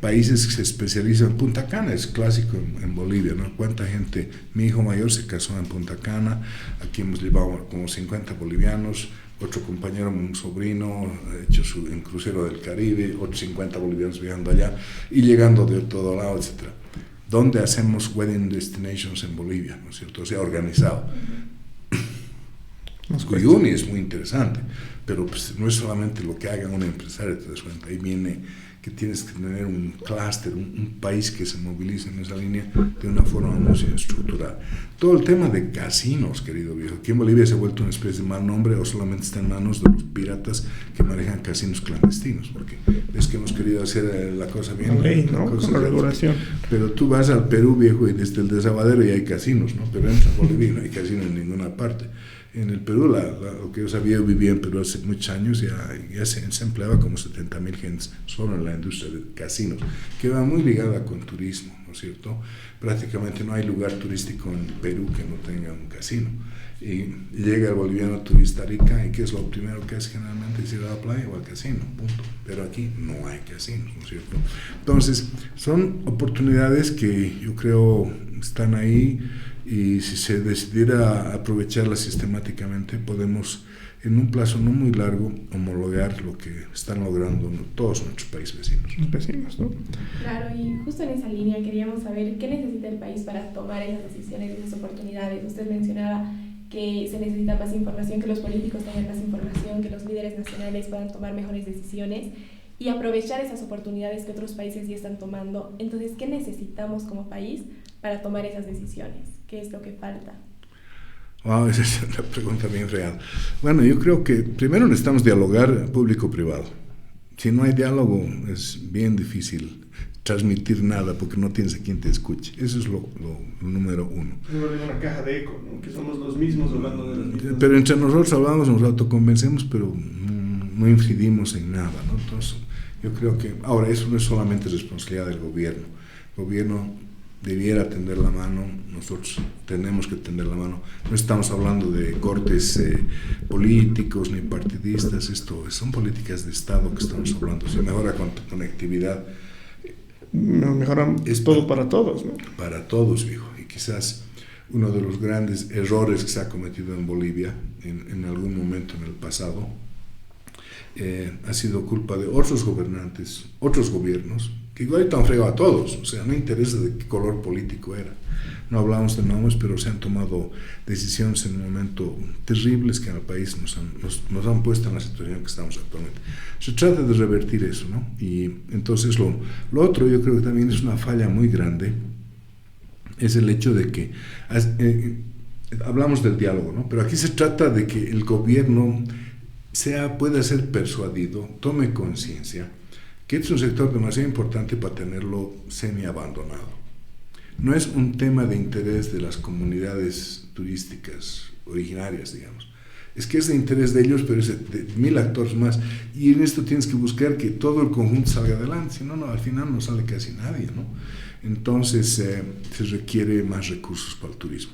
países que se especializan. Punta Cana es clásico en Bolivia, ¿no? ¿Cuánta gente? Mi hijo mayor se casó en Punta Cana, aquí hemos llevado como 50 bolivianos, otro compañero, un sobrino, ha hecho en crucero del Caribe, otros 50 bolivianos viajando allá y llegando de todo lado, etc. ¿Dónde hacemos wedding destinations en Bolivia? ¿No es cierto? O sea, organizado. Cuyuni es muy interesante, pero pues no es solamente lo que haga un empresario, te das cuenta. Ahí viene que tienes que tener un clúster, un país que se movilice en esa línea de una forma muy estructurada. Todo el tema de casinos, querido viejo, aquí en Bolivia se ha vuelto una especie de mal nombre, o solamente está en manos de los piratas que manejan casinos clandestinos, porque es que hemos querido hacer la cosa bien, la ley, ¿no? Con la regulación. Pero tú vas al Perú, viejo, y desde el Desaguadero ya hay casinos, ¿no? Pero entra a Bolivia y no hay casino en ninguna parte. En el Perú, lo que yo sabía, yo vivía en Perú hace muchos años, ya se empleaba como 70,000 gentes solo en la industria de casinos, que va muy ligada con turismo, ¿no es cierto? Prácticamente no hay lugar turístico en Perú que no tenga un casino. Y llega el boliviano turista a Arica, y ¿qué es lo primero que hace generalmente? Es ir a la playa o al casino, punto. Pero aquí no hay casinos, ¿no es cierto? Entonces, son oportunidades que yo creo están ahí, y si se decidiera aprovecharlas sistemáticamente, podemos en un plazo no muy largo homologar lo que están logrando todos nuestros países vecinos. Los vecinos, ¿no? Claro, y justo en esa línea queríamos saber qué necesita el país para tomar esas decisiones y esas oportunidades. Usted mencionaba que se necesita más información, que los políticos tengan más información, que los líderes nacionales puedan tomar mejores decisiones y aprovechar esas oportunidades que otros países ya están tomando. Entonces, ¿qué necesitamos como país para tomar esas decisiones? ¿Qué es lo que falta? Wow, esa es una pregunta bien real. Bueno, yo creo que primero necesitamos dialogar público-privado. Si no hay diálogo, es bien difícil transmitir nada porque no tienes a quien te escuche. Eso es lo número uno. Es una caja de eco, ¿no? Que somos los mismos hablando de los mismos. Pero entre nosotros hablamos, nos autoconvencemos, pero no incidimos en nada, ¿no? Entonces, yo creo que ahora eso no es solamente responsabilidad del gobierno. El gobierno debiera tender la mano, nosotros tenemos que tender la mano. No estamos hablando de cortes políticos ni partidistas, esto son políticas de Estado que estamos hablando. Si mejora con conectividad, mejora es todo para todos, ¿no? Para todos, viejo. Y quizás uno de los grandes errores que se ha cometido en Bolivia en algún momento en el pasado ha sido culpa de otros gobernantes, otros gobiernos, que igual están fregados a todos, o sea, no interesa de qué color político era. No hablamos de nombres, pero se han tomado decisiones en un momento terribles que en el país nos han puesto en la situación que estamos actualmente. Se trata de revertir eso, ¿no? Y entonces lo otro, yo creo que también es una falla muy grande, es el hecho de que hablamos del diálogo, ¿no? Pero aquí se trata de que el gobierno pueda ser persuadido, tome conciencia que este es un sector demasiado importante para tenerlo semi-abandonado. No es un tema de interés de las comunidades turísticas originarias, digamos. Es que es de interés de ellos, pero es de 1000 actores más. Y en esto tienes que buscar que todo el conjunto salga adelante, si no, al final no sale casi nadie, ¿no? Entonces, se requiere más recursos para el turismo.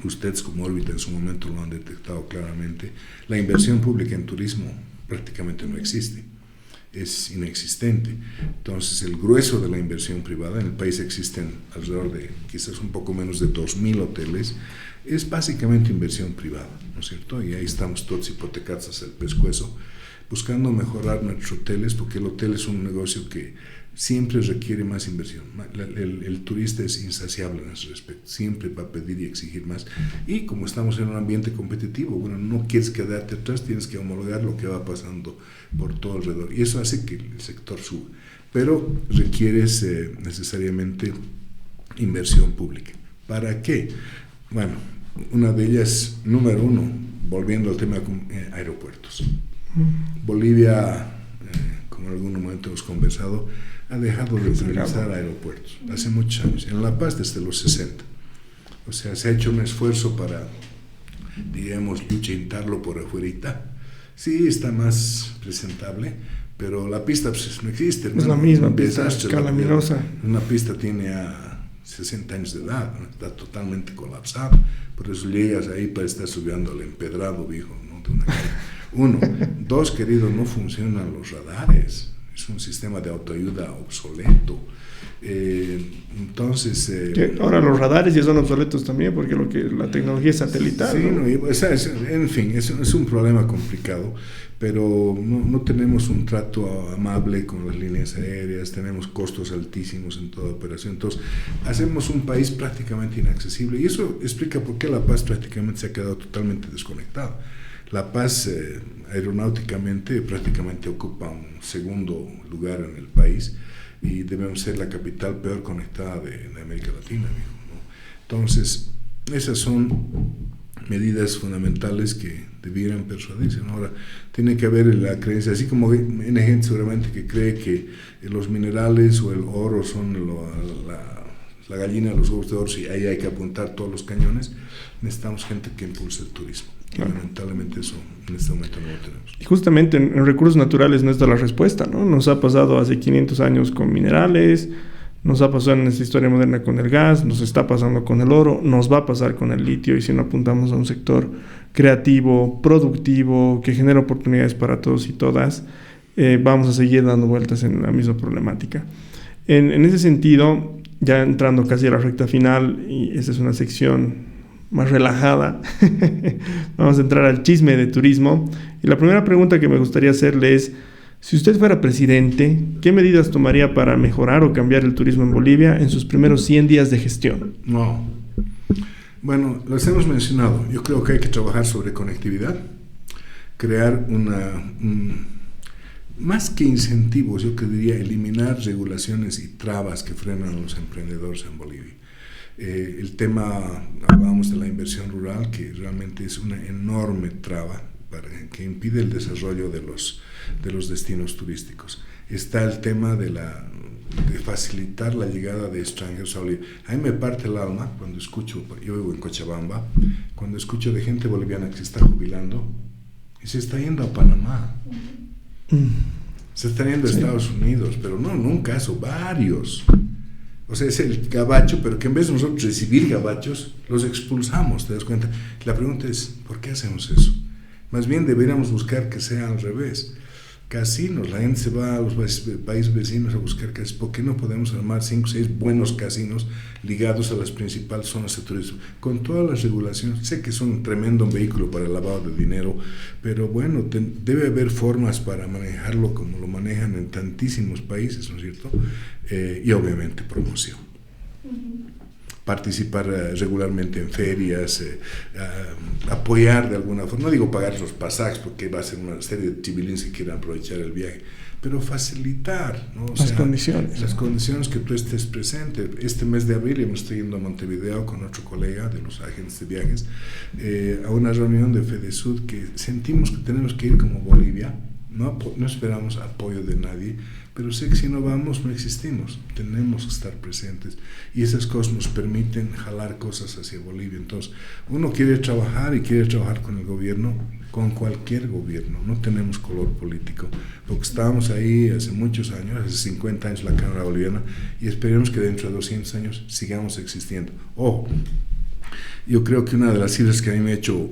Ustedes como órbita en su momento lo han detectado claramente. La inversión pública en turismo prácticamente no existe. es inexistente. Entonces, el grueso de la inversión privada, en el país existen alrededor de quizás un poco menos de 2.000 hoteles, es básicamente inversión privada, ¿no es cierto? Y ahí estamos todos hipotecados hasta el pescuezo, buscando mejorar nuestros hoteles, porque el hotel es un negocio que siempre requiere más inversión. El turista es insaciable en ese respecto, siempre va a pedir y exigir más. Y como estamos en un ambiente competitivo, bueno, no quieres quedarte atrás, tienes que homologar lo que va pasando por todo alrededor. Y eso hace que el sector suba. Pero requieres necesariamente inversión pública. ¿Para qué? Bueno, una de ellas, número uno, volviendo al tema de aeropuertos. Bolivia, como en algún momento hemos conversado, ha dejado de utilizar aeropuertos hace muchos años. En La Paz desde los 60. O sea, se ha hecho un esfuerzo para, digamos, luchentarlo por afuerita. Sí, está más presentable, pero la pista pues, no existe. Es la misma pista, calaminosa. Una pista tiene a 60 años de edad, ¿no? Está totalmente colapsada. Por eso llegas ahí para estar subiendo al empedrado, viejo, ¿no? De una calle. Uno. Dos, querido, no funcionan los radares. Es un sistema de autoayuda obsoleto. Entonces... ahora los radares ya son obsoletos también, porque la tecnología es satelital. Sí, ¿no? O sea, en fin, es un problema complicado, pero no tenemos un trato amable con las líneas aéreas, tenemos costos altísimos en toda operación. Entonces, hacemos un país prácticamente inaccesible, y eso explica por qué La Paz prácticamente se ha quedado totalmente desconectado. La Paz aeronáuticamente prácticamente ocupa un segundo lugar en el país y debemos ser la capital peor conectada de América Latina, ¿no? Entonces, esas son medidas fundamentales que debieran persuadirse, ¿no? Ahora, tiene que haber la creencia, así como hay gente seguramente que cree que los minerales o el oro son la gallina de los huevos de oro, y ahí hay que apuntar todos los cañones. Necesitamos gente que impulse el turismo. Claro. Lamentablemente eso en este momento no lo tenemos. Y justamente en recursos naturales no está la respuesta, ¿no? Nos ha pasado hace 500 años con minerales, nos ha pasado en esta historia moderna con el gas, nos está pasando con el oro, nos va a pasar con el litio, y si no apuntamos a un sector creativo, productivo, que genera oportunidades para todos y todas, vamos a seguir dando vueltas en la misma problemática. En ese sentido, ya entrando casi a la recta final, y esta es una sección más relajada, vamos a entrar al chisme de turismo. Y la primera pregunta que me gustaría hacerle es: si usted fuera presidente, ¿qué medidas tomaría para mejorar o cambiar el turismo en Bolivia en sus primeros 100 días de gestión? No. Bueno, los hemos mencionado. Yo creo que hay que trabajar sobre conectividad, crear más que incentivos, yo diría eliminar regulaciones y trabas que frenan a los emprendedores en Bolivia. El tema, hablábamos de la inversión rural, que realmente es una enorme traba que impide el desarrollo de los destinos turísticos. Está el tema de facilitar la llegada de extranjeros a Bolivia. A mí me parte el alma cuando escucho, yo vivo en Cochabamba, cuando escucho de gente boliviana que se está jubilando y se está yendo a Panamá. Se está yendo a Estados Unidos, pero no en un caso, varios. O sea, es el gabacho, pero que en vez de nosotros recibir gabachos, los expulsamos, ¿te das cuenta? La pregunta es, ¿por qué hacemos eso? Más bien deberíamos buscar que sea al revés. Casinos, la gente se va a los países vecinos a buscar casinos. ¿Por qué no podemos armar 5 o 6 buenos casinos ligados a las principales zonas de turismo? Con todas las regulaciones, sé que son un tremendo vehículo para el lavado de dinero, pero bueno, debe haber formas para manejarlo como lo manejan en tantísimos países, ¿no es cierto? Y obviamente promoción. Participar regularmente en ferias, apoyar de alguna forma, no digo pagar los pasajes porque va a ser una serie de chivilines que quieran aprovechar el viaje, pero facilitar, ¿no? Las condiciones. Las condiciones que tú estés presente. Este mes de abril hemos estado yendo a Montevideo con otro colega de los agentes de viajes a una reunión de FEDESUD que sentimos que tenemos que ir como Bolivia. No esperamos apoyo de nadie, pero sé que si no vamos no existimos, tenemos que estar presentes y esas cosas nos permiten jalar cosas hacia Bolivia. Entonces uno quiere trabajar y quiere trabajar con el gobierno, con cualquier gobierno, no tenemos color político, porque estábamos ahí hace muchos años, hace 50 años la Cámara Boliviana, y esperemos que dentro de 200 años sigamos existiendo. Yo creo que una de las cifras que a mí me ha hecho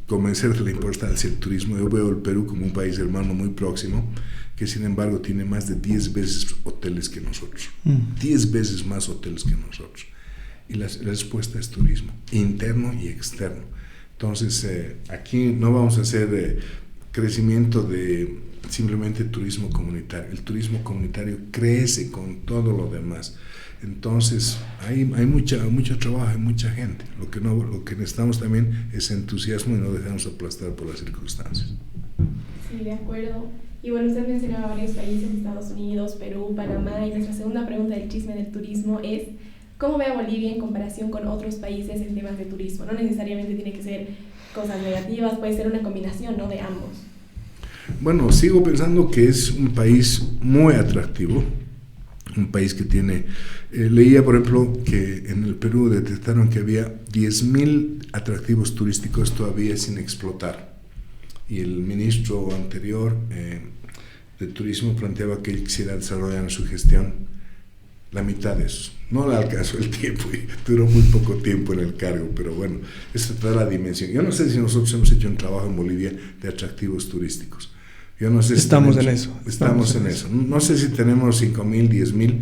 convencer de la importancia del turismo. Yo veo el Perú como un país hermano muy próximo, que sin embargo tiene más de 10 veces hoteles que nosotros. 10 veces más hoteles que nosotros. Y la respuesta es turismo, interno y externo. Entonces, aquí no vamos a hacer crecimiento de simplemente turismo comunitario. El turismo comunitario crece con todo lo demás. Entonces, hay mucho trabajo, hay mucha gente. Lo que necesitamos también es entusiasmo y no dejarnos aplastar por las circunstancias. Sí, de acuerdo. Y bueno, usted mencionaba varios países, Estados Unidos, Perú, Panamá, y nuestra segunda pregunta del chisme del turismo es ¿cómo ve a Bolivia en comparación con otros países en temas de turismo? No necesariamente tiene que ser cosas negativas, puede ser una combinación, ¿no?, de ambos. Bueno, sigo pensando que es un país muy atractivo, un país que tiene... leía, por ejemplo, que en el Perú detectaron que había 10.000 atractivos turísticos todavía sin explotar. Y el ministro anterior de Turismo planteaba que él quisiera desarrollar en su gestión la mitad de eso. No le alcanzó el tiempo y duró muy poco tiempo en el cargo, pero bueno, esa es la dimensión. Yo no sé si nosotros hemos hecho un trabajo en Bolivia de atractivos turísticos. Yo no sé si estamos en eso. No sé si tenemos 5.000, 10.000,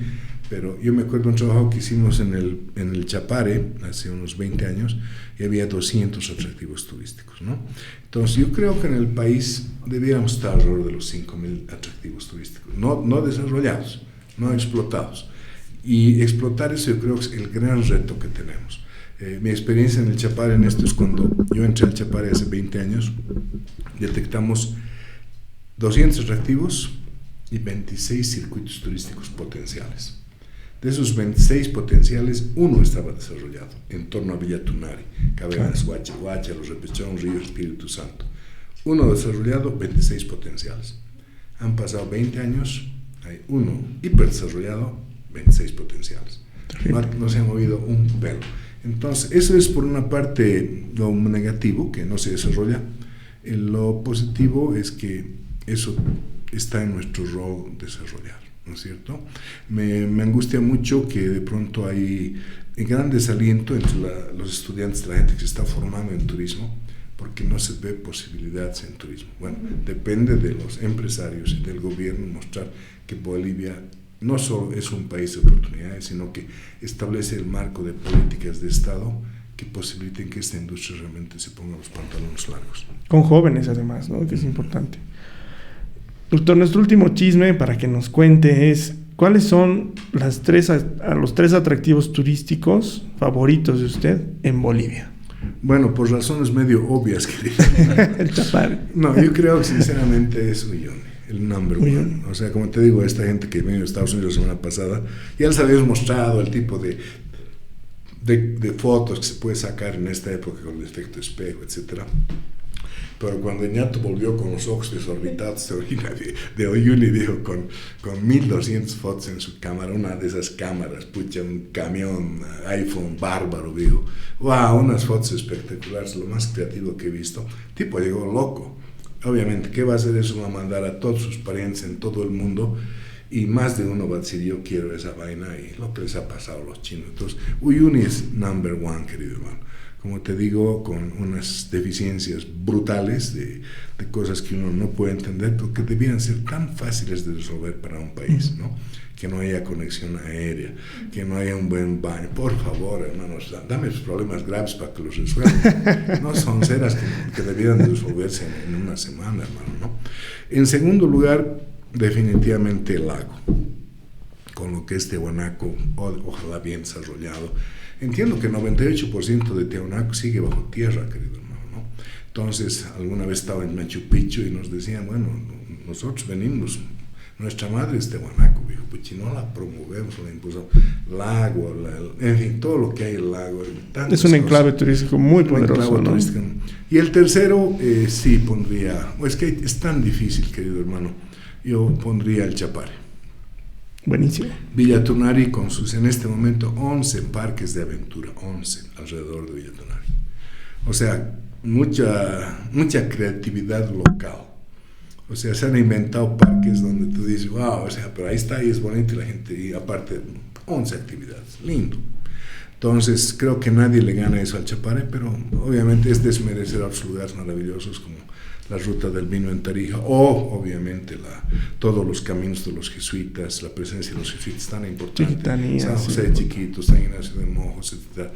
pero yo me acuerdo de un trabajo que hicimos en el Chapare hace unos 20 años y había 200 atractivos turísticos, ¿no? Entonces yo creo que en el país debiéramos estar alrededor de los 5.000 atractivos turísticos, no desarrollados, no explotados. Y explotar eso yo creo que es el gran reto que tenemos. Mi experiencia en el Chapare en esto es cuando yo entré al Chapare hace 20 años, detectamos 200 atractivos y 26 circuitos turísticos potenciales. De esos 26 potenciales, uno estaba desarrollado en torno a Villa Tunari, Cavernas, Huacha, Los Repechón, Río Espíritu Santo. Uno desarrollado, 26 potenciales. Han pasado 20 años, hay uno hiperdesarrollado, 26 potenciales. No se ha movido un pelo. Entonces, eso es por una parte lo negativo, que no se desarrolla. Lo positivo es que eso está en nuestro rol desarrollar, ¿no es cierto? Me angustia mucho que de pronto hay gran desaliento entre los estudiantes, la gente que se está formando en turismo, porque no se ve posibilidades en turismo. Bueno, depende de los empresarios y del gobierno mostrar que Bolivia no solo es un país de oportunidades, sino que establece el marco de políticas de Estado que posibiliten que esta industria realmente se ponga los pantalones largos. Con jóvenes además, ¿no?, que es importante. Doctor, nuestro último chisme para que nos cuente es ¿cuáles son los tres atractivos turísticos favoritos de usted en Bolivia? Bueno, por razones medio obvias, querido. El Chapare. No, yo creo que sinceramente es Uyuni, el number one. O sea, como te digo, esta gente que vino de Estados Unidos la semana pasada, ya les habíamos mostrado el tipo de fotos que se puede sacar en esta época con el efecto espejo, etcétera. Pero cuando Ñato volvió con los ojos desorbitados de Uyuni, dijo, con 1.200 fotos en su cámara, una de esas cámaras, un camión, iPhone bárbaro, dijo, wow, unas fotos espectaculares, lo más creativo que he visto. El tipo llegó loco. Obviamente, ¿qué va a hacer eso? Va a mandar a todos sus parientes en todo el mundo y más de uno va a decir, yo quiero esa vaina, y lo que les ha pasado a los chinos. Entonces, Uyuni es number one, querido hermano. Como te digo, con unas deficiencias brutales de cosas que uno no puede entender, pero que debieran ser tan fáciles de resolver para un país, ¿no? Que no haya conexión aérea, que no haya un buen baño. Por favor, hermanos, dame los problemas graves para que los resuelvan. No son ceras que debieran de resolverse en una semana, hermano, ¿no? En segundo lugar, definitivamente el lago, con lo que es Tiahuanaco, ojalá bien desarrollado. Entiendo que el 98% de Tiahuanaco sigue bajo tierra, querido hermano, ¿no? Entonces, alguna vez estaba en Machu Picchu y nos decían, bueno, nosotros venimos, nuestra madre es Tiahuanaco, viejo, pues si no la promovemos, la impulsamos, lago, en fin, todo lo que hay en el lago. Es un enclave turístico muy poderoso, ¿no? Y el tercero, sí pondría, es que es tan difícil, querido hermano, yo pondría el Chapare. Buenísimo. Villa Tunari con sus, en este momento, 11 parques de aventura, 11 alrededor de Villa Tunari. O sea, mucha creatividad local. O sea, se han inventado parques donde tú dices, wow, o sea, pero ahí está y es bonito y la gente, y aparte, 11 actividades, lindo. Entonces, creo que nadie le gana eso al Chapare, pero obviamente es desmerecer a otros lugares maravillosos como la ruta del vino en Tarija, o obviamente todos los caminos de los jesuitas, la presencia de los jesuitas tan importante, San José de Chiquitos, San Ignacio de Mojos, etc.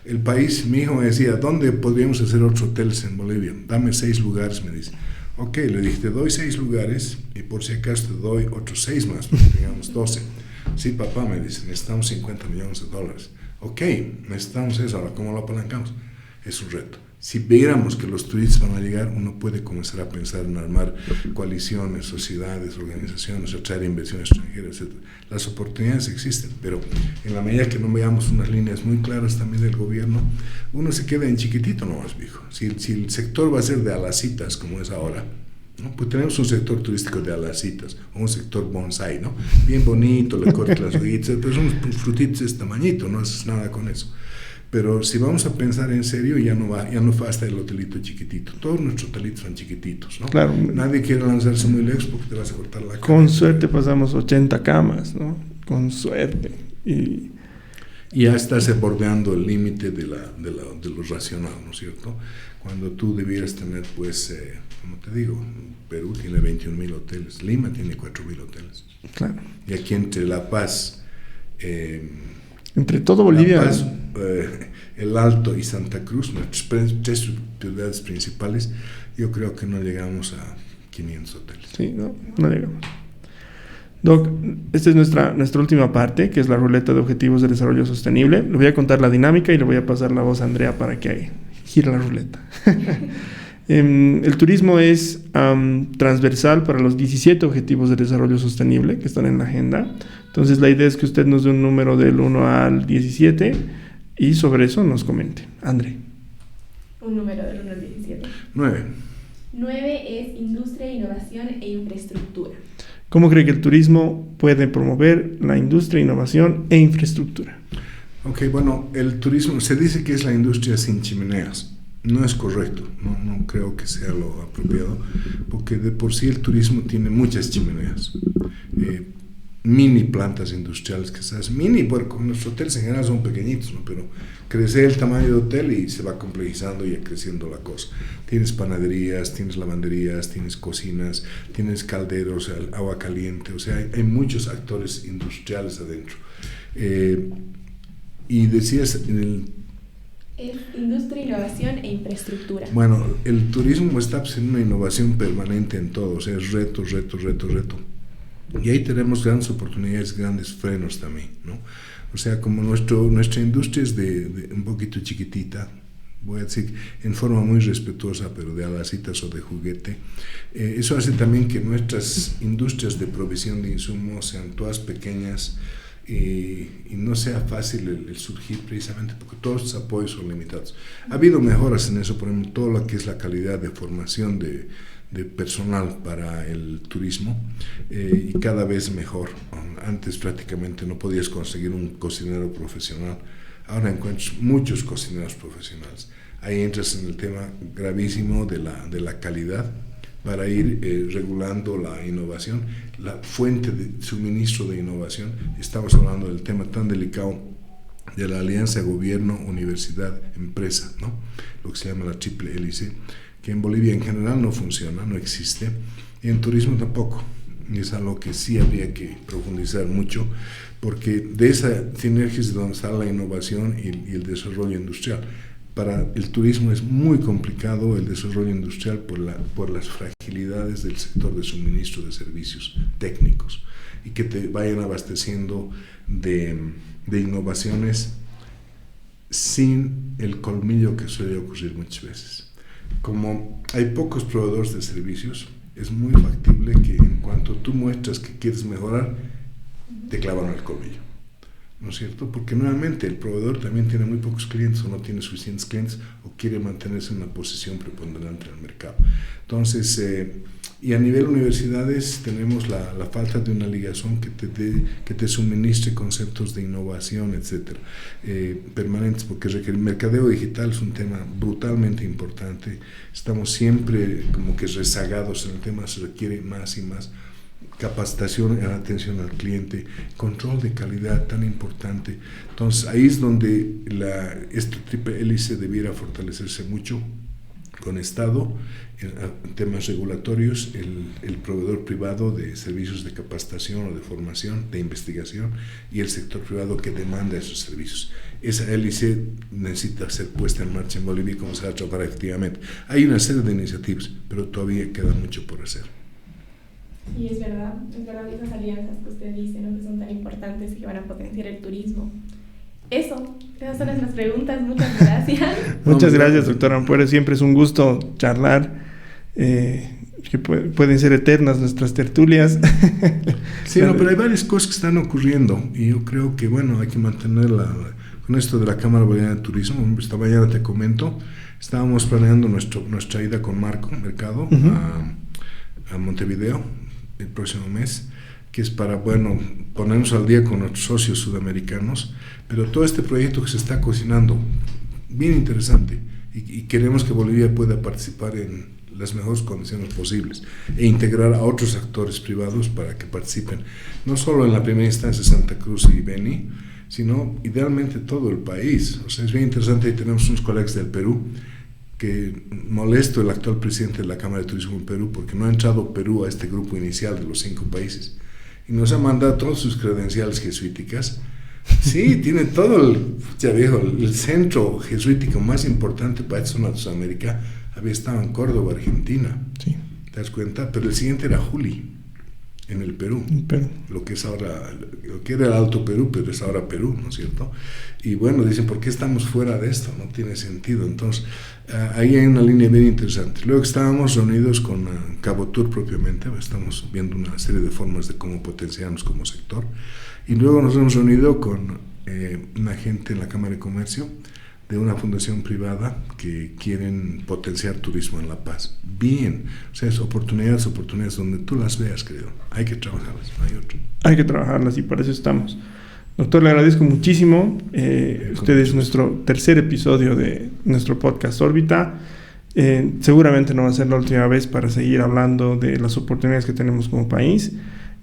El país, mi hijo me decía, ¿dónde podríamos hacer otros hoteles en Bolivia? Dame 6 lugares, me dice. Ok, le dije, te doy 6 lugares y por si acaso te doy otros 6 más, porque tengamos 12. Sí, papá, me dice, necesitamos $50 millones. Ok, necesitamos eso, ahora ¿cómo lo apalancamos? Es un reto. Si viéramos que los turistas van a llegar, uno puede comenzar a pensar en armar coaliciones, sociedades, organizaciones, atraer inversión extranjera, etc. Las oportunidades existen, pero en la medida que no veamos unas líneas muy claras también del gobierno, uno se queda en chiquitito nomás, viejo. Si el sector va a ser de alacitas, como es ahora, ¿no? Pues tenemos un sector turístico de alacitas, o un sector bonsai, ¿no? Bien bonito, le cortas las hojitas, pero son unos frutitos de este tamañito, no haces nada con eso. Pero si vamos a pensar en serio, ya no basta el hotelito chiquitito. Todos nuestros hotelitos son chiquititos, ¿no? Claro. Nadie quiere lanzarse muy lejos porque te vas a cortar la cama. Con suerte pasamos 80 camas, ¿no? Con suerte. Y ya estás bordeando el límite de lo racional, ¿no es cierto? Cuando tú debieras tener, pues, como te digo, Perú tiene 21.000 hoteles, Lima tiene 4.000 hoteles. Claro. Y aquí entre La Paz... entre todo Bolivia... La Paz, El Alto y Santa Cruz, nuestras 3 ciudades principales, yo creo que no llegamos a 500 hoteles. Sí, no llegamos. Doc, esta es nuestra última parte, que es la ruleta de objetivos de desarrollo sostenible. Le voy a contar la dinámica y le voy a pasar la voz a Andrea para que gire la ruleta. El turismo es transversal para los 17 objetivos de desarrollo sostenible que están en la agenda. Entonces la idea es que usted nos dé un número del 1 al 17 y sobre eso nos comente. André. Un número del 1 al 17. 9. 9 es industria, innovación e infraestructura. ¿Cómo cree que el turismo puede promover la industria, innovación e infraestructura? Ok, bueno, el turismo se dice que es la industria sin chimeneas. No es correcto, no creo que sea lo apropiado, porque de por sí el turismo tiene muchas chimeneas. Mini plantas industriales que se hacen, porque nuestros hoteles en general son pequeñitos, ¿no? Pero crece el tamaño de hotel y se va complejizando y creciendo la cosa. Tienes panaderías, tienes lavanderías, tienes cocinas, tienes calderos, agua caliente, o sea, hay muchos actores industriales adentro. Y decías... industria, innovación e infraestructura. Bueno, el turismo está en una innovación permanente en todo, o sea, es reto. Y ahí tenemos grandes oportunidades, grandes frenos también, ¿no? O sea, como nuestra industria es de un poquito chiquitita, voy a decir en forma muy respetuosa, pero de alacitas o de juguete, eso hace también que nuestras industrias de provisión de insumos sean todas pequeñas y no sea fácil el surgir, precisamente porque todos los apoyos son limitados. Ha habido mejoras en eso, por ejemplo, todo lo que es la calidad de formación de personal para el turismo, y cada vez mejor. Antes prácticamente no podías conseguir un cocinero profesional, ahora encuentras muchos cocineros profesionales. Ahí entras en el tema gravísimo de la calidad para ir regulando la innovación, la fuente de suministro de innovación. Estamos hablando del tema tan delicado de la alianza gobierno-universidad-empresa, ¿no? Lo que se llama la triple hélice, que en Bolivia en general no funciona, no existe, y en turismo tampoco. Y es algo que sí habría que profundizar mucho, porque de esa sinergia es donde está la innovación y el desarrollo industrial. Para el turismo es muy complicado el desarrollo industrial por las fragilidades del sector de suministro de servicios técnicos, y que te vayan abasteciendo de innovaciones sin el colmillo que suele ocurrir muchas veces. Como hay pocos proveedores de servicios, es muy factible que en cuanto tú muestras que quieres mejorar, te clavan el colmillo, ¿no es cierto? Porque nuevamente el proveedor también tiene muy pocos clientes, o no tiene suficientes clientes, o quiere mantenerse en una posición preponderante en el mercado. Entonces, y a nivel universidades tenemos la falta de una ligación que te suministre conceptos de innovación, etcétera, permanentes, porque el mercadeo digital es un tema brutalmente importante. Estamos siempre como que rezagados en el tema, se requiere más y más. capacitación en atención al cliente, control de calidad tan importante. Entonces ahí es donde esta triple hélice debiera fortalecerse mucho con Estado, en temas regulatorios, el proveedor privado de servicios de capacitación o de formación, de investigación, y el sector privado que demanda esos servicios. Esa hélice necesita ser puesta en marcha en Bolivia como se va a trabajar efectivamente. Hay una serie de iniciativas, pero todavía queda mucho por hacer. Y es verdad esas alianzas que usted dice, ¿no?, que son tan importantes y que van a potenciar el turismo. Esas son nuestras preguntas. Muchas gracias. Muchas gracias, doctor Ampuero. Siempre es un gusto charlar. Que pueden ser eternas nuestras tertulias. Sí, no, pero hay varias cosas que están ocurriendo y yo creo que, bueno, hay que mantenerla. Con esto de la Cámara Boliviana de Turismo, esta mañana te comento, estábamos planeando nuestra ida con Marco Mercado a Montevideo el próximo mes, que es para, bueno, ponernos al día con nuestros socios sudamericanos, pero todo este proyecto que se está cocinando, bien interesante, y queremos que Bolivia pueda participar en las mejores condiciones posibles e integrar a otros actores privados para que participen, no solo en la primera instancia Santa Cruz y Beni, sino idealmente todo el país. O sea, es bien interesante, y tenemos unos colegas del Perú que molesto el actual presidente de la Cámara de Turismo en Perú porque no ha entrado Perú a este grupo inicial de los 5 países y nos ha mandado todas sus credenciales jesuíticas. Sí, tiene todo el centro jesuítico más importante para esta zona de Sudamérica. Había estado en Córdoba, Argentina. Sí. ¿Te das cuenta? Pero el siguiente era Juli, en el Perú. Lo que es ahora, lo que era el Alto Perú, pero es ahora Perú, ¿no es cierto? Y bueno, dicen, ¿por qué estamos fuera de esto? No tiene sentido. Entonces, ahí hay una línea bien interesante. Luego estábamos reunidos con Cabo Tour propiamente, estamos viendo una serie de formas de cómo potenciarnos como sector. Y luego nos hemos reunido con una gente en la Cámara de Comercio de una fundación privada que quieren potenciar turismo en La Paz. Bien, o sea, es oportunidades donde tú las veas, creo. Hay que trabajarlas, no hay otro. Hay que trabajarlas y para eso estamos. Doctor, le agradezco muchísimo. Usted es nuestro tercer episodio de nuestro podcast Órbita. Seguramente no va a ser la última vez para seguir hablando de las oportunidades que tenemos como país.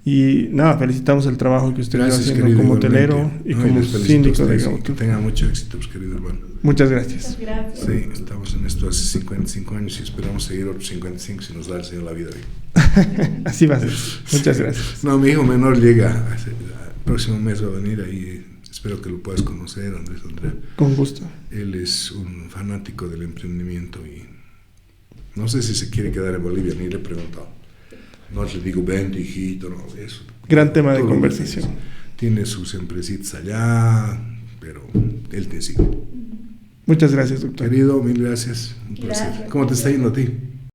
Y nada, felicitamos el trabajo que usted está haciendo querido, como hotelero y como síndico de Cabo Tour. Que tenga mucho éxito, pues, querido hermano. Muchas gracias. Muchas gracias. Sí, estamos en esto hace 55 años y esperamos seguir otros 55 si nos da el Señor la vida bien. Así va a ser. Muchas gracias. No, mi hijo menor llega, el próximo mes va a venir ahí, espero que lo puedas conocer, Andrés Andrea. Con gusto. Él es un fanático del emprendimiento y no sé si se quiere quedar en Bolivia, ni le he preguntado. No le digo, ven, hijito, no, eso. Gran tema de conversación. Tiene sus empresitas allá, pero él te sigue. Muchas gracias, doctor. Querido, mil gracias. Un placer. Gracias. ¿Cómo te está yendo a ti?